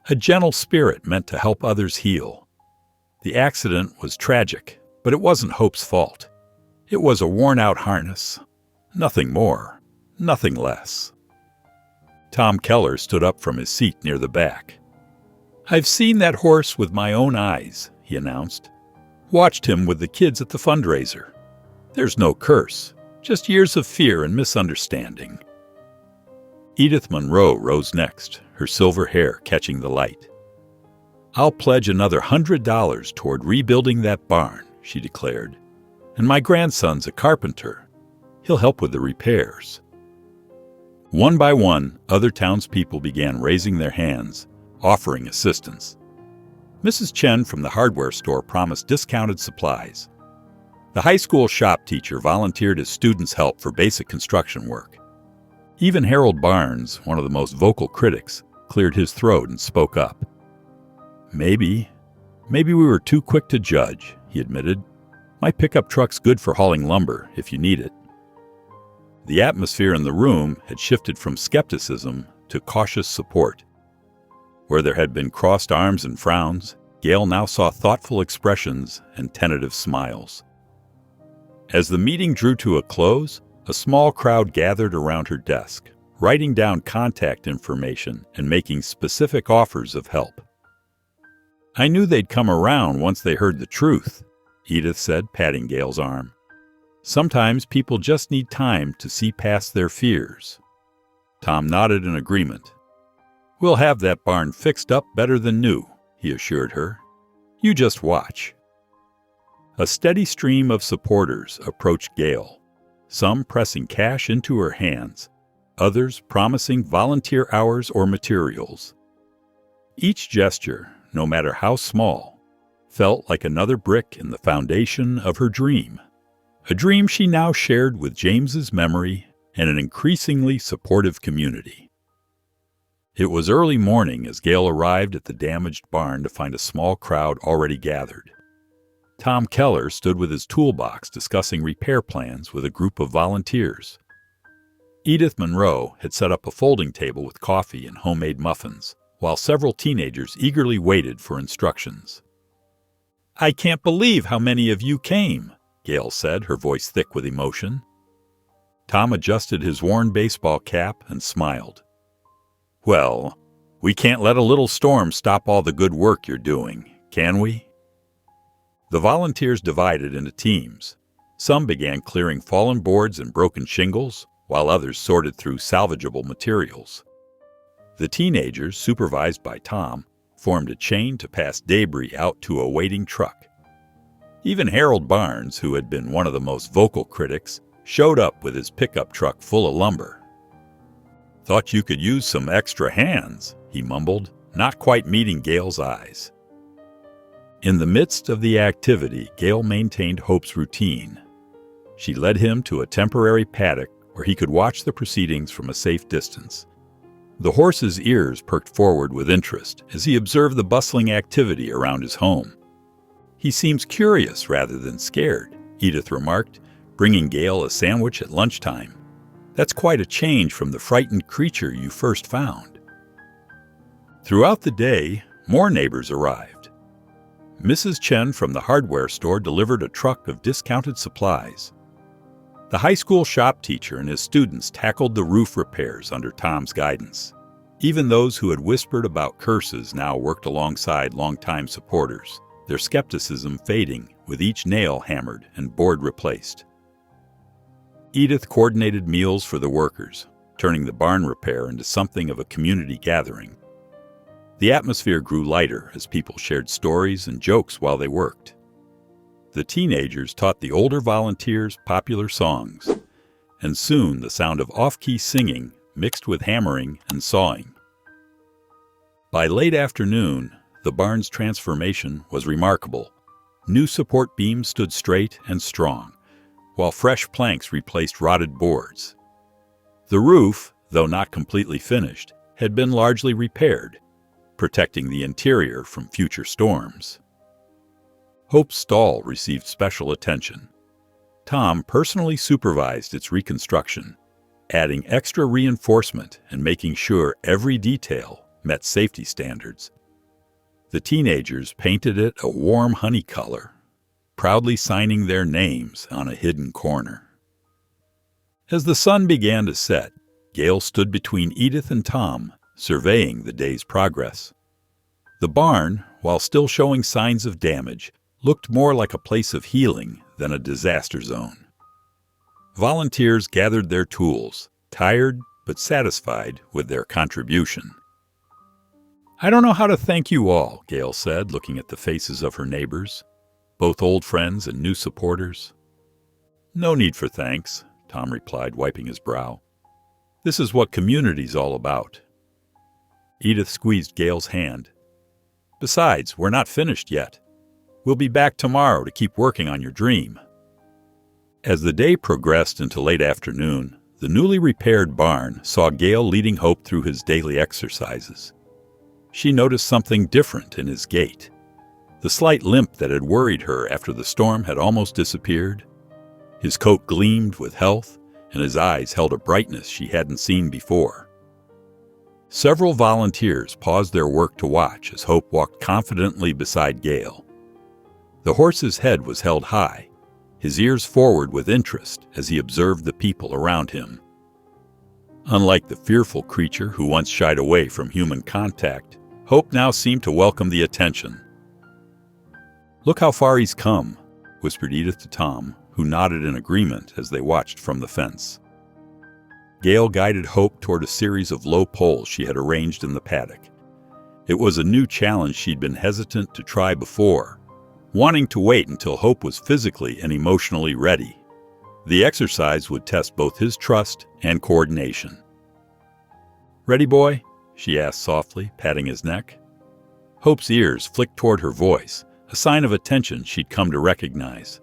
"A gentle spirit meant to help others heal. The accident was tragic, but it wasn't Hope's fault. It was a worn-out harness. Nothing more, nothing less." Tom Keller stood up from his seat near the back. "I've seen that horse with my own eyes," he announced. "Watched him with the kids at the fundraiser. There's no curse, just years of fear and misunderstanding." Edith Monroe rose next, her silver hair catching the light. "I'll pledge another $100 toward rebuilding that barn," she declared. "And my grandson's a carpenter. He'll help with the repairs." One by one, other townspeople began raising their hands, offering assistance. Mrs. Chen from the hardware store promised discounted supplies. The high school shop teacher volunteered as students' help for basic construction work. Even Harold Barnes, one of the most vocal critics, cleared his throat and spoke up. Maybe we were too quick to judge," he admitted. "My pickup truck's good for hauling lumber if you need it." The atmosphere in the room had shifted from skepticism to cautious support. Where there had been crossed arms and frowns, Gail now saw thoughtful expressions and tentative smiles. As the meeting drew to a close, a small crowd gathered around her desk, writing down contact information and making specific offers of help. "I knew they'd come around once they heard the truth," Edith said, patting Gail's arm. "Sometimes people just need time to see past their fears." Tom nodded in agreement. "We'll have that barn fixed up better than new," he assured her. "You just watch." A steady stream of supporters approached Gail, some pressing cash into her hands, others promising volunteer hours or materials. Each gesture, no matter how small, felt like another brick in the foundation of her dream, a dream she now shared with James's memory and an increasingly supportive community. It was early morning as Gail arrived at the damaged barn to find a small crowd already gathered. Tom Keller stood with his toolbox discussing repair plans with a group of volunteers. Edith Monroe had set up a folding table with coffee and homemade muffins, while several teenagers eagerly waited for instructions. "I can't believe how many of you came," Gail said, her voice thick with emotion. Tom adjusted his worn baseball cap and smiled. "Well, we can't let a little storm stop all the good work you're doing, can we?" The volunteers divided into teams. Some began clearing fallen boards and broken shingles, while others sorted through salvageable materials. The teenagers, supervised by Tom, formed a chain to pass debris out to a waiting truck. Even Harold Barnes, who had been one of the most vocal critics, showed up with his pickup truck full of lumber. "Thought you could use some extra hands," he mumbled, not quite meeting Gail's eyes. In the midst of the activity, Gail maintained Hope's routine. She led him to a temporary paddock where he could watch the proceedings from a safe distance. The horse's ears perked forward with interest as he observed the bustling activity around his home. "He seems curious rather than scared," Edith remarked, bringing Gail a sandwich at lunchtime. "That's quite a change from the frightened creature you first found." Throughout the day, more neighbors arrived. Mrs. Chen from the hardware store delivered a truck of discounted supplies. The high school shop teacher and his students tackled the roof repairs under Tom's guidance. Even those who had whispered about curses now worked alongside longtime supporters, their skepticism fading with each nail hammered and board replaced. Edith coordinated meals for the workers, turning the barn repair into something of a community gathering. The atmosphere grew lighter as people shared stories and jokes while they worked. The teenagers taught the older volunteers popular songs, and soon the sound of off-key singing mixed with hammering and sawing. By late afternoon, the barn's transformation was remarkable. New support beams stood straight and strong, while fresh planks replaced rotted boards. The roof, though not completely finished, had been largely repaired, protecting the interior from future storms. Hope's stall received special attention. Tom personally supervised its reconstruction, adding extra reinforcement and making sure every detail met safety standards. The teenagers painted it a warm honey color, proudly signing their names on a hidden corner. As the sun began to set, Gail stood between Edith and Tom, surveying the day's progress. The barn, while still showing signs of damage, looked more like a place of healing than a disaster zone. Volunteers gathered their tools, tired but satisfied with their contribution. "I don't know how to thank you all," Gail said, looking at the faces of her neighbors, both old friends and new supporters. "No need for thanks," Tom replied, wiping his brow. "This is what community's all about." Edith squeezed Gail's hand. "Besides, we're not finished yet. We'll be back tomorrow to keep working on your dream." As the day progressed into late afternoon, the newly repaired barn saw Gail leading Hope through his daily exercises. She noticed something different in his gait. The slight limp that had worried her after the storm had almost disappeared. His coat gleamed with health, and his eyes held a brightness she hadn't seen before. Several volunteers paused their work to watch as Hope walked confidently beside Gail. The horse's head was held high, his ears forward with interest as he observed the people around him. Unlike the fearful creature who once shied away from human contact, Hope now seemed to welcome the attention. "Look how far he's come," whispered Edith to Tom, who nodded in agreement as they watched from the fence. Gail guided Hope toward a series of low poles she had arranged in the paddock. It was a new challenge she'd been hesitant to try before, wanting to wait until Hope was physically and emotionally ready. The exercise would test both his trust and coordination. "Ready, boy?" she asked softly, patting his neck. Hope's ears flicked toward her voice, a sign of attention she'd come to recognize.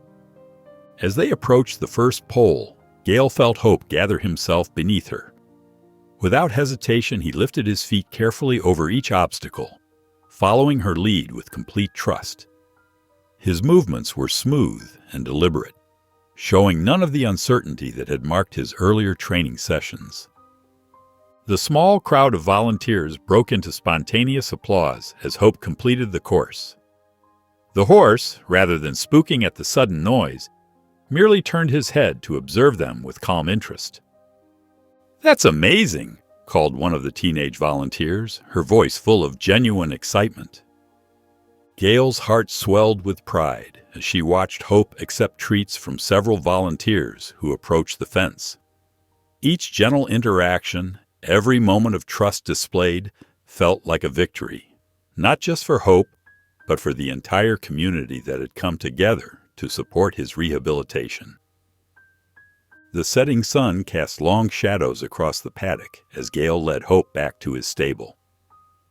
As they approached the first pole, Gail felt Hope gather himself beneath her. Without hesitation, he lifted his feet carefully over each obstacle, following her lead with complete trust. His movements were smooth and deliberate, showing none of the uncertainty that had marked his earlier training sessions. The small crowd of volunteers broke into spontaneous applause as Hope completed the course. The horse, rather than spooking at the sudden noise, merely turned his head to observe them with calm interest. "That's amazing," called one of the teenage volunteers, her voice full of genuine excitement. Gail's heart swelled with pride as she watched Hope accept treats from several volunteers who approached the fence. Each gentle interaction, every moment of trust displayed, felt like a victory, not just for Hope, but for the entire community that had come together to support his rehabilitation. The setting sun cast long shadows across the paddock as Gail led Hope back to his stable.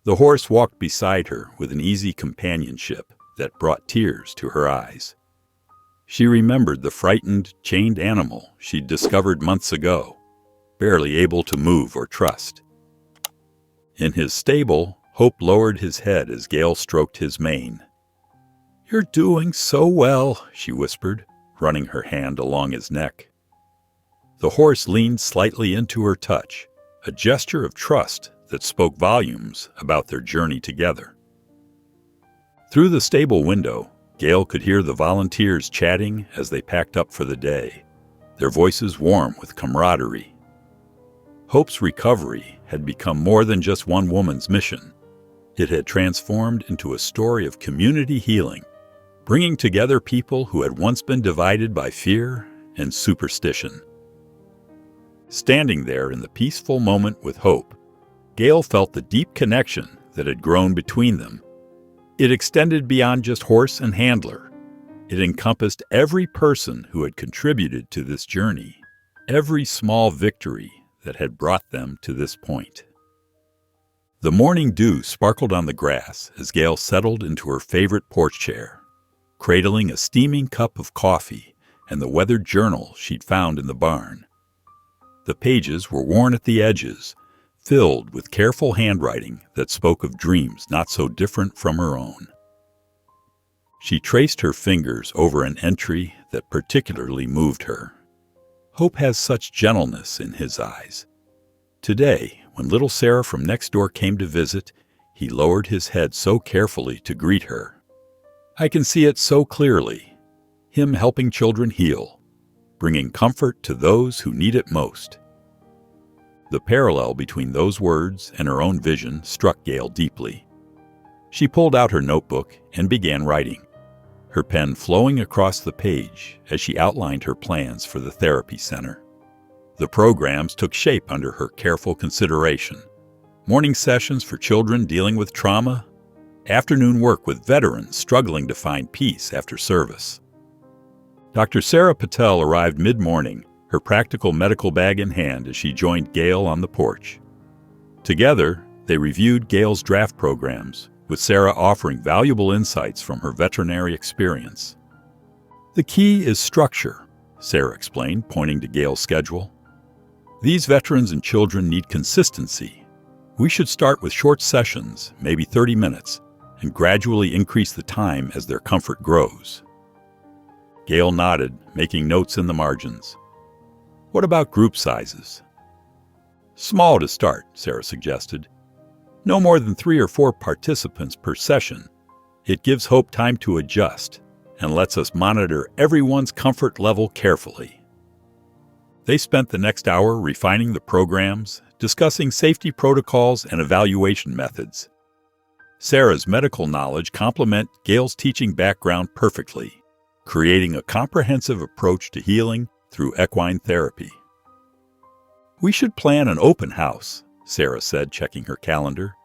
The horse walked beside her with an easy companionship that brought tears to her eyes. She remembered the frightened, chained animal she'd discovered months ago, barely able to move or trust. In his stable, Hope lowered his head as Gail stroked his mane. "You're doing so well," she whispered, running her hand along his neck. The horse leaned slightly into her touch, a gesture of trust that spoke volumes about their journey together. Through the stable window, Gail could hear the volunteers chatting as they packed up for the day, their voices warm with camaraderie. Hope's recovery had become more than just one woman's mission. It had transformed into a story of community healing, bringing together people who had once been divided by fear and superstition. Standing there in the peaceful moment with Hope, Gail felt the deep connection that had grown between them. It extended beyond just horse and handler. It encompassed every person who had contributed to this journey, every small victory that had brought them to this point. The morning dew sparkled on the grass as Gail settled into her favorite porch chair, cradling a steaming cup of coffee and the weathered journal she'd found in the barn. The pages were worn at the edges, filled with careful handwriting that spoke of dreams not so different from her own. She traced her fingers over an entry that particularly moved her. Hope has such gentleness in his eyes. Today, when little Sarah from next door came to visit, he lowered his head so carefully to greet her. I can see it so clearly. Him helping children heal, bringing comfort to those who need it most. The parallel between those words and her own vision struck Gail deeply. She pulled out her notebook and began writing, her pen flowing across the page as she outlined her plans for the therapy center. The programs took shape under her careful consideration. Morning sessions for children dealing with trauma, afternoon work with veterans struggling to find peace after service. Dr. Sarah Patel arrived mid-morning, her practical medical bag in hand as she joined Gail on the porch. Together, they reviewed Gail's draft programs, with Sarah offering valuable insights from her veterinary experience. The key is structure, Sarah explained, pointing to Gail's schedule. These veterans and children need consistency. We should start with short sessions, maybe 30 minutes, and gradually increase the time as their comfort grows. Gail nodded, making notes in the margins. What about group sizes? Small to start, Sarah suggested. No more than 3 or 4 participants per session. It gives Hope time to adjust and lets us monitor everyone's comfort level carefully. They spent the next hour refining the programs, discussing safety protocols and evaluation methods. Sarah's medical knowledge complemented Gail's teaching background perfectly, creating a comprehensive approach to healing through equine therapy. We should plan an open house, Sarah said, checking her calendar.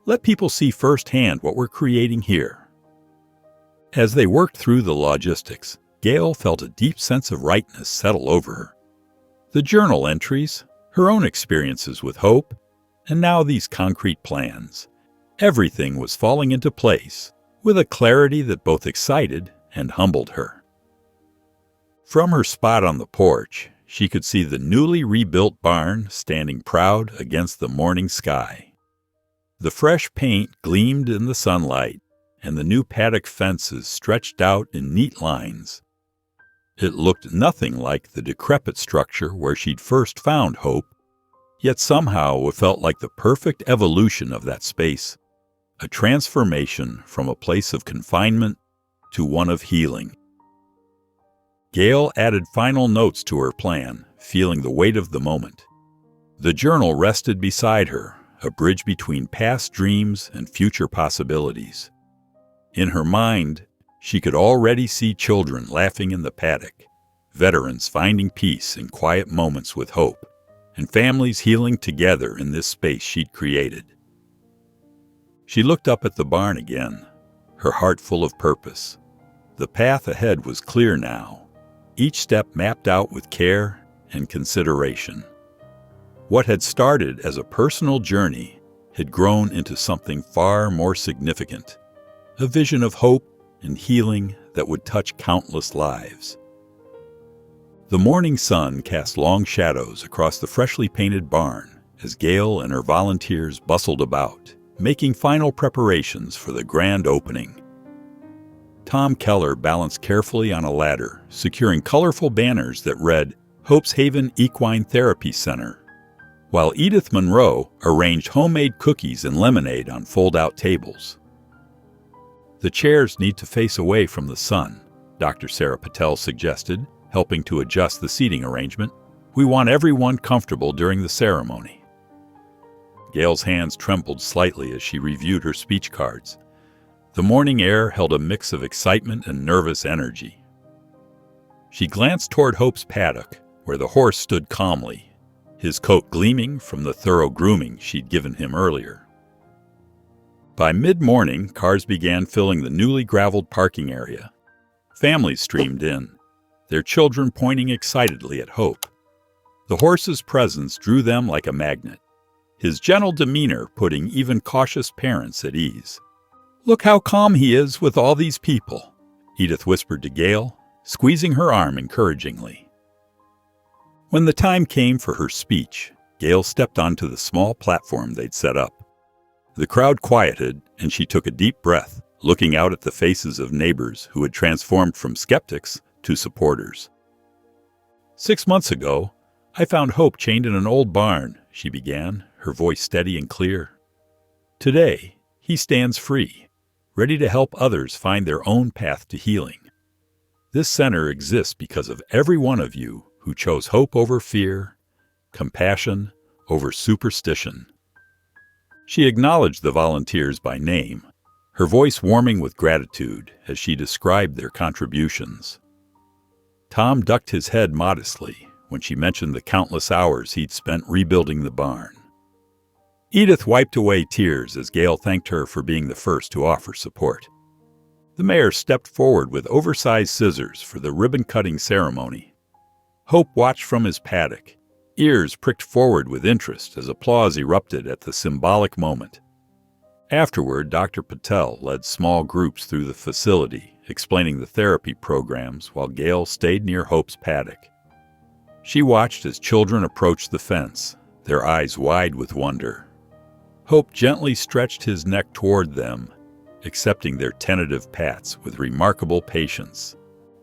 Let people see firsthand what we're creating here. As they worked through the logistics, Gail felt a deep sense of rightness settle over her. The journal entries, her own experiences with Hope, and now these concrete plans. Everything was falling into place, with a clarity that both excited and humbled her. From her spot on the porch, she could see the newly rebuilt barn standing proud against the morning sky. The fresh paint gleamed in the sunlight, and the new paddock fences stretched out in neat lines. It looked nothing like the decrepit structure where she'd first found Hope, yet somehow it felt like the perfect evolution of that space, a transformation from a place of confinement to one of healing. Gail added final notes to her plan, feeling the weight of the moment. The journal rested beside her, a bridge between past dreams and future possibilities. In her mind, she could already see children laughing in the paddock, veterans finding peace in quiet moments with Hope, and families healing together in this space she'd created. She looked up at the barn again, her heart full of purpose. The path ahead was clear now, each step mapped out with care and consideration. What had started as a personal journey had grown into something far more significant, a vision of hope and healing that would touch countless lives. The morning sun cast long shadows across the freshly painted barn as Gail and her volunteers bustled about, making final preparations for the grand opening. Tom Keller balanced carefully on a ladder, securing colorful banners that read, Hope's Haven Equine Therapy Center, while Edith Monroe arranged homemade cookies and lemonade on fold-out tables. The chairs need to face away from the sun, Dr. Sarah Patel suggested, helping to adjust the seating arrangement. We want everyone comfortable during the ceremony. Gail's hands trembled slightly as she reviewed her speech cards. The morning air held a mix of excitement and nervous energy. She glanced toward Hope's paddock, where the horse stood calmly, his coat gleaming from the thorough grooming she'd given him earlier. By mid-morning, cars began filling the newly graveled parking area. Families streamed in, their children pointing excitedly at Hope. The horse's presence drew them like a magnet, his gentle demeanor putting even cautious parents at ease. "Look how calm he is with all these people," Edith whispered to Gail, squeezing her arm encouragingly. When the time came for her speech, Gail stepped onto the small platform they'd set up. The crowd quieted, and she took a deep breath, looking out at the faces of neighbors who had transformed from skeptics to supporters. "6 months ago, I found Hope chained in an old barn," she began, her voice steady and clear. "Today, he stands free, ready to help others find their own path to healing. This center exists because of every one of you who chose hope over fear, compassion over superstition." She acknowledged the volunteers by name, her voice warming with gratitude as she described their contributions. Tom ducked his head modestly when she mentioned the countless hours he'd spent rebuilding the barn. Edith wiped away tears as Gail thanked her for being the first to offer support. The mayor stepped forward with oversized scissors for the ribbon-cutting ceremony. Hope watched from his paddock, ears pricked forward with interest as applause erupted at the symbolic moment. Afterward, Dr. Patel led small groups through the facility, explaining the therapy programs while Gail stayed near Hope's paddock. She watched as children approached the fence, their eyes wide with wonder. Hope gently stretched his neck toward them, accepting their tentative pats with remarkable patience.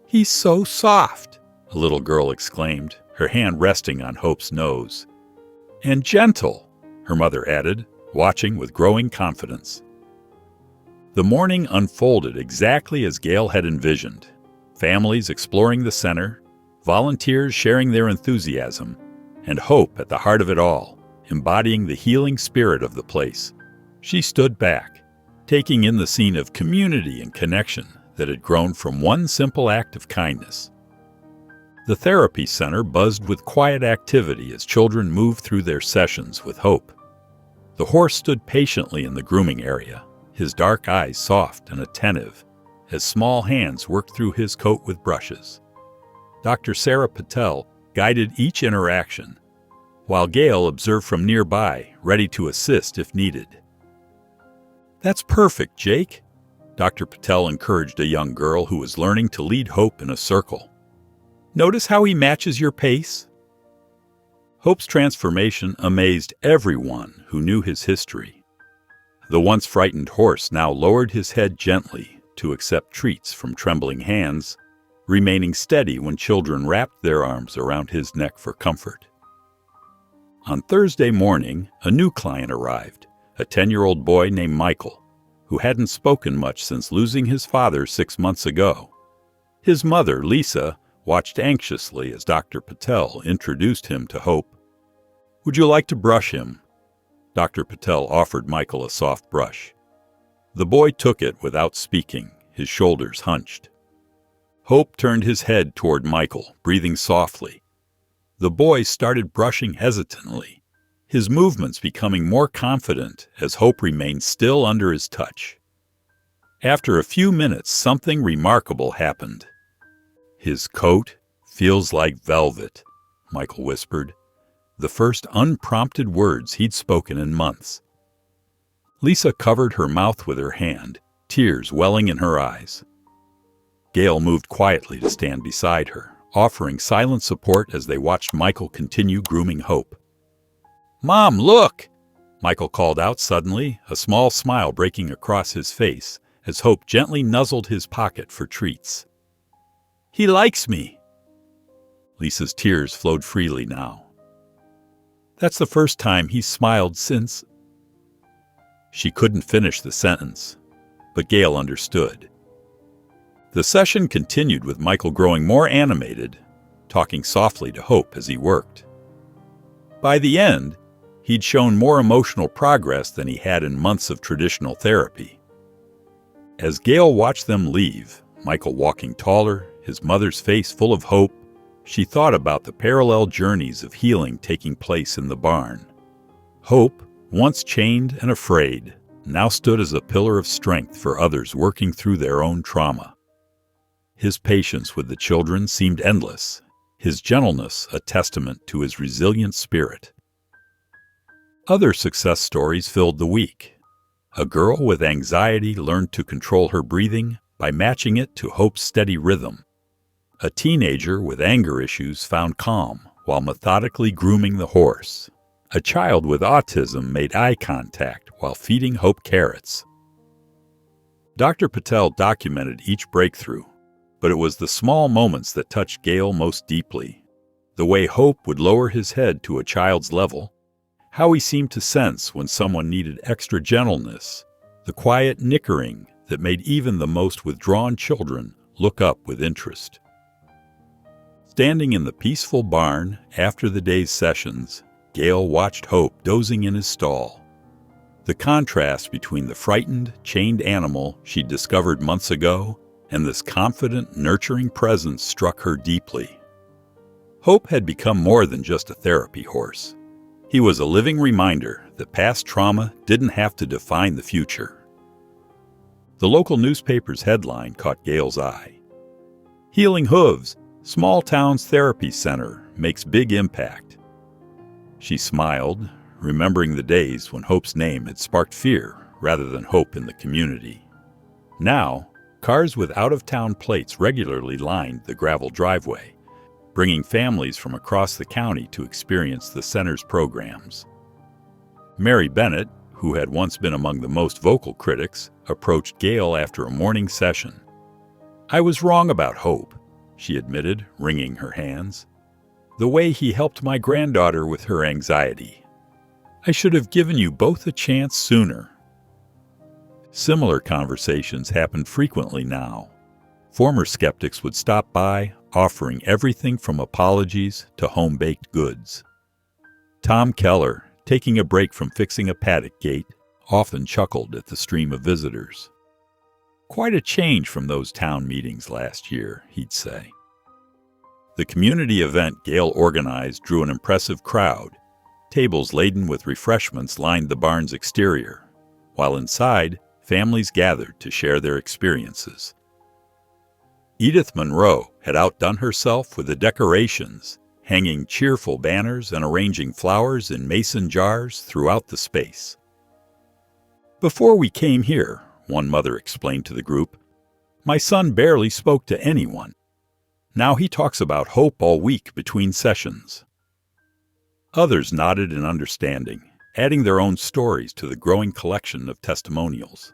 "He's so soft," a little girl exclaimed, her hand resting on Hope's nose. "And gentle," her mother added, watching with growing confidence. The morning unfolded exactly as Gail had envisioned. Families exploring the center, volunteers sharing their enthusiasm, and Hope at the heart of it all, embodying the healing spirit of the place. She stood back, taking in the scene of community and connection that had grown from one simple act of kindness. The therapy center buzzed with quiet activity as children moved through their sessions with Hope. The horse stood patiently in the grooming area, his dark eyes soft and attentive, as small hands worked through his coat with brushes. Dr. Sarah Patel guided each interaction, while Gail observed from nearby, ready to assist if needed. "That's perfect, Jake," Dr. Patel encouraged a young girl who was learning to lead Hope in a circle. "Notice how he matches your pace?" Hope's transformation amazed everyone who knew his history. The once frightened horse now lowered his head gently to accept treats from trembling hands, remaining steady when children wrapped their arms around his neck for comfort. On Thursday morning, a new client arrived, a 10-year-old boy named Michael, who hadn't spoken much since losing his father 6 months ago. His mother, Lisa, watched anxiously as Dr. Patel introduced him to Hope. "Would you like to brush him?" Dr. Patel offered Michael a soft brush. The boy took it without speaking, his shoulders hunched. Hope turned his head toward Michael, breathing softly. The boy started brushing hesitantly, his movements becoming more confident as Hope remained still under his touch. After a few minutes, something remarkable happened. "His coat feels like velvet," Michael whispered, the first unprompted words he'd spoken in months. Lisa covered her mouth with her hand, tears welling in her eyes. Gail moved quietly to stand beside her, offering silent support as they watched Michael continue grooming Hope. "Mom, look!" Michael called out suddenly, a small smile breaking across his face as Hope gently nuzzled his pocket for treats. "He likes me." Lisa's tears flowed freely now. "That's the first time he's smiled since—" She couldn't finish the sentence, but Gail understood. The session continued with Michael growing more animated, talking softly to Hope as he worked. By the end, he'd shown more emotional progress than he had in months of traditional therapy. As Gail watched them leave, Michael walking taller, his mother's face full of hope, she thought about the parallel journeys of healing taking place in the barn. Hope, once chained and afraid, now stood as a pillar of strength for others working through their own trauma. His patience with the children seemed endless, his gentleness a testament to his resilient spirit. Other success stories filled the week. A girl with anxiety learned to control her breathing by matching it to Hope's steady rhythm. A teenager with anger issues found calm while methodically grooming the horse. A child with autism made eye contact while feeding Hope carrots. Dr. Patel documented each breakthrough, but it was the small moments that touched Gail most deeply. The way Hope would lower his head to a child's level, how he seemed to sense when someone needed extra gentleness, the quiet nickering that made even the most withdrawn children look up with interest. Standing in the peaceful barn after the day's sessions, Gail watched Hope dozing in his stall. The contrast between the frightened, chained animal she'd discovered months ago and this confident, nurturing presence struck her deeply. Hope had become more than just a therapy horse. He was a living reminder that past trauma didn't have to define the future. The local newspaper's headline caught Gail's eye. Healing Hooves, Small Town's Therapy Center makes big impact. She smiled, remembering the days when Hope's name had sparked fear rather than hope in the community. Now, cars with out-of-town plates regularly lined the gravel driveway, bringing families from across the county to experience the center's programs. Mary Bennett, who had once been among the most vocal critics, approached Gail after a morning session. "I was wrong about Hope," she admitted, wringing her hands. "The way he helped my granddaughter with her anxiety. I should have given you both a chance sooner." Similar conversations happened frequently now. Former skeptics would stop by, offering everything from apologies to home-baked goods. Tom Keller, taking a break from fixing a paddock gate, often chuckled at the stream of visitors. "Quite a change from those town meetings last year," he'd say. The community event Gail organized drew an impressive crowd. Tables laden with refreshments lined the barn's exterior, while inside, families gathered to share their experiences. Edith Monroe had outdone herself with the decorations, hanging cheerful banners and arranging flowers in mason jars throughout the space. "Before we came here," one mother explained to the group, "my son barely spoke to anyone. Now he talks about Hope all week between sessions." Others nodded in understanding, adding their own stories to the growing collection of testimonials.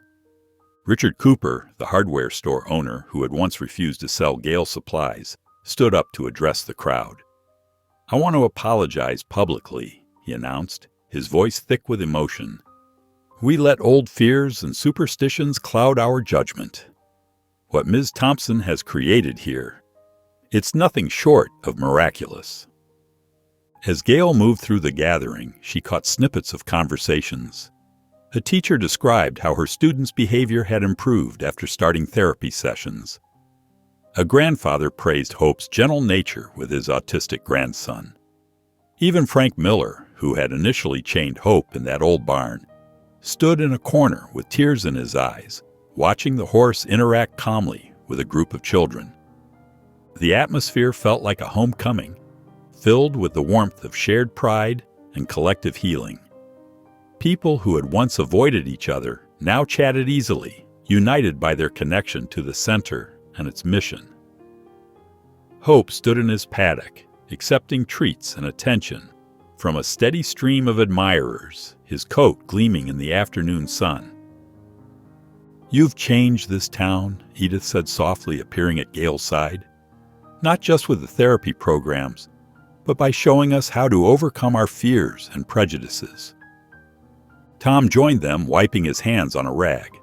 Richard Cooper, the hardware store owner who had once refused to sell Gail supplies, stood up to address the crowd. "I want to apologize publicly," he announced, his voice thick with emotion. "We let old fears and superstitions cloud our judgment. What Ms. Thompson has created here, it's nothing short of miraculous." As Gail moved through the gathering, she caught snippets of conversations. A teacher described how her students' behavior had improved after starting therapy sessions. A grandfather praised Hope's gentle nature with his autistic grandson. Even Frank Miller, who had initially chained Hope in that old barn, stood in a corner with tears in his eyes, watching the horse interact calmly with a group of children. The atmosphere felt like a homecoming, filled with the warmth of shared pride and collective healing. People who had once avoided each other now chatted easily, united by their connection to the center and its mission. Hope stood in his paddock, accepting treats and attention from a steady stream of admirers, his coat gleaming in the afternoon sun. "You've changed this town," Edith said softly, appearing at Gail's side. "Not just with the therapy programs, but by showing us how to overcome our fears and prejudices." Tom joined them, wiping his hands on a rag.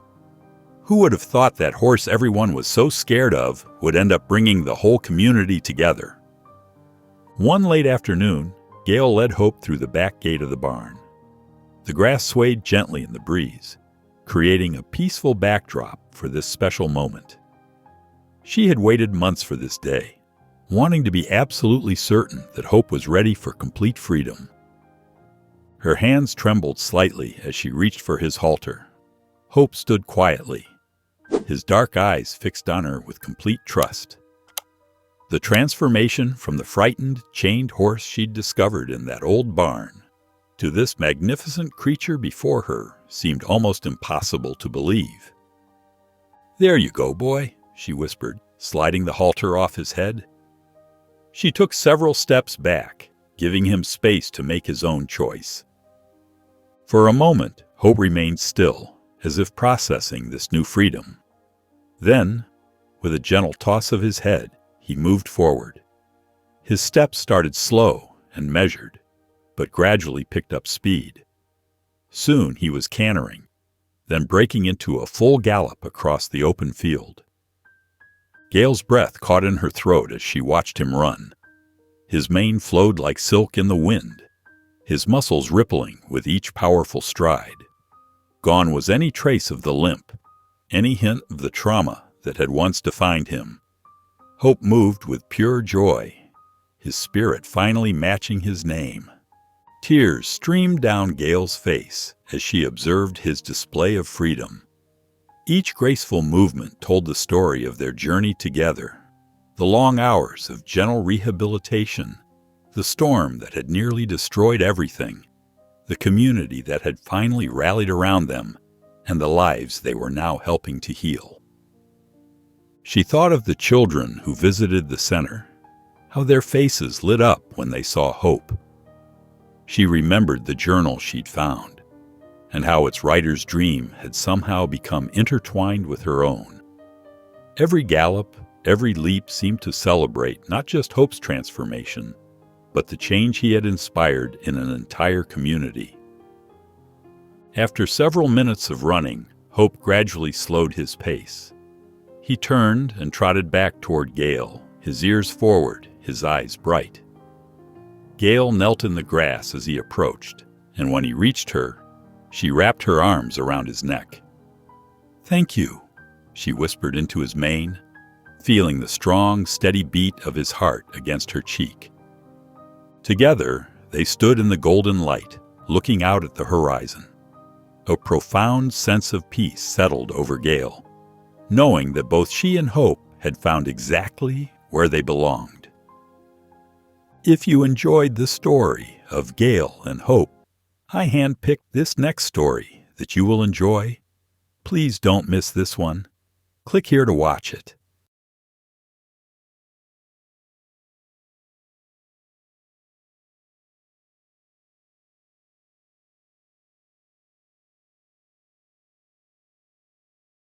Who would have thought that horse everyone was so scared of would end up bringing the whole community together? One late afternoon, Gail led Hope through the back gate of the barn. The grass swayed gently in the breeze, creating a peaceful backdrop for this special moment. She had waited months for this day, wanting to be absolutely certain that Hope was ready for complete freedom. Her hands trembled slightly as she reached for his halter. Hope stood quietly, his dark eyes fixed on her with complete trust. The transformation from the frightened, chained horse she'd discovered in that old barn to this magnificent creature before her seemed almost impossible to believe. "There you go, boy," she whispered, sliding the halter off his head. She took several steps back, giving him space to make his own choice. For a moment, Hope remained still, as if processing this new freedom. Then, with a gentle toss of his head, he moved forward. His steps started slow and measured, but gradually picked up speed. Soon he was cantering, then breaking into a full gallop across the open field. Gale's breath caught in her throat as she watched him run. His mane flowed like silk in the wind, his muscles rippling with each powerful stride. Gone was any trace of the limp, any hint of the trauma that had once defined him. Hope moved with pure joy, his spirit finally matching his name. Tears streamed down Gale's face as she observed his display of freedom. Each graceful movement told the story of their journey together, the long hours of gentle rehabilitation, the storm that had nearly destroyed everything, the community that had finally rallied around them, and the lives they were now helping to heal. She thought of the children who visited the center, how their faces lit up when they saw Hope. She remembered the journal she'd found, and how its writer's dream had somehow become intertwined with her own. Every gallop, every leap seemed to celebrate not just Hope's transformation, but the change he had inspired in an entire community. After several minutes of running, Hope gradually slowed his pace. He turned and trotted back toward Gale, his ears forward, his eyes bright. Gale knelt in the grass as he approached, and when he reached her, she wrapped her arms around his neck. "Thank you," she whispered into his mane, feeling the strong, steady beat of his heart against her cheek. Together, they stood in the golden light, looking out at the horizon. A profound sense of peace settled over Gale, knowing that both she and Hope had found exactly where they belonged. If you enjoyed the story of Gale and Hope, I handpicked this next story that you will enjoy. Please don't miss this one. Click here to watch it.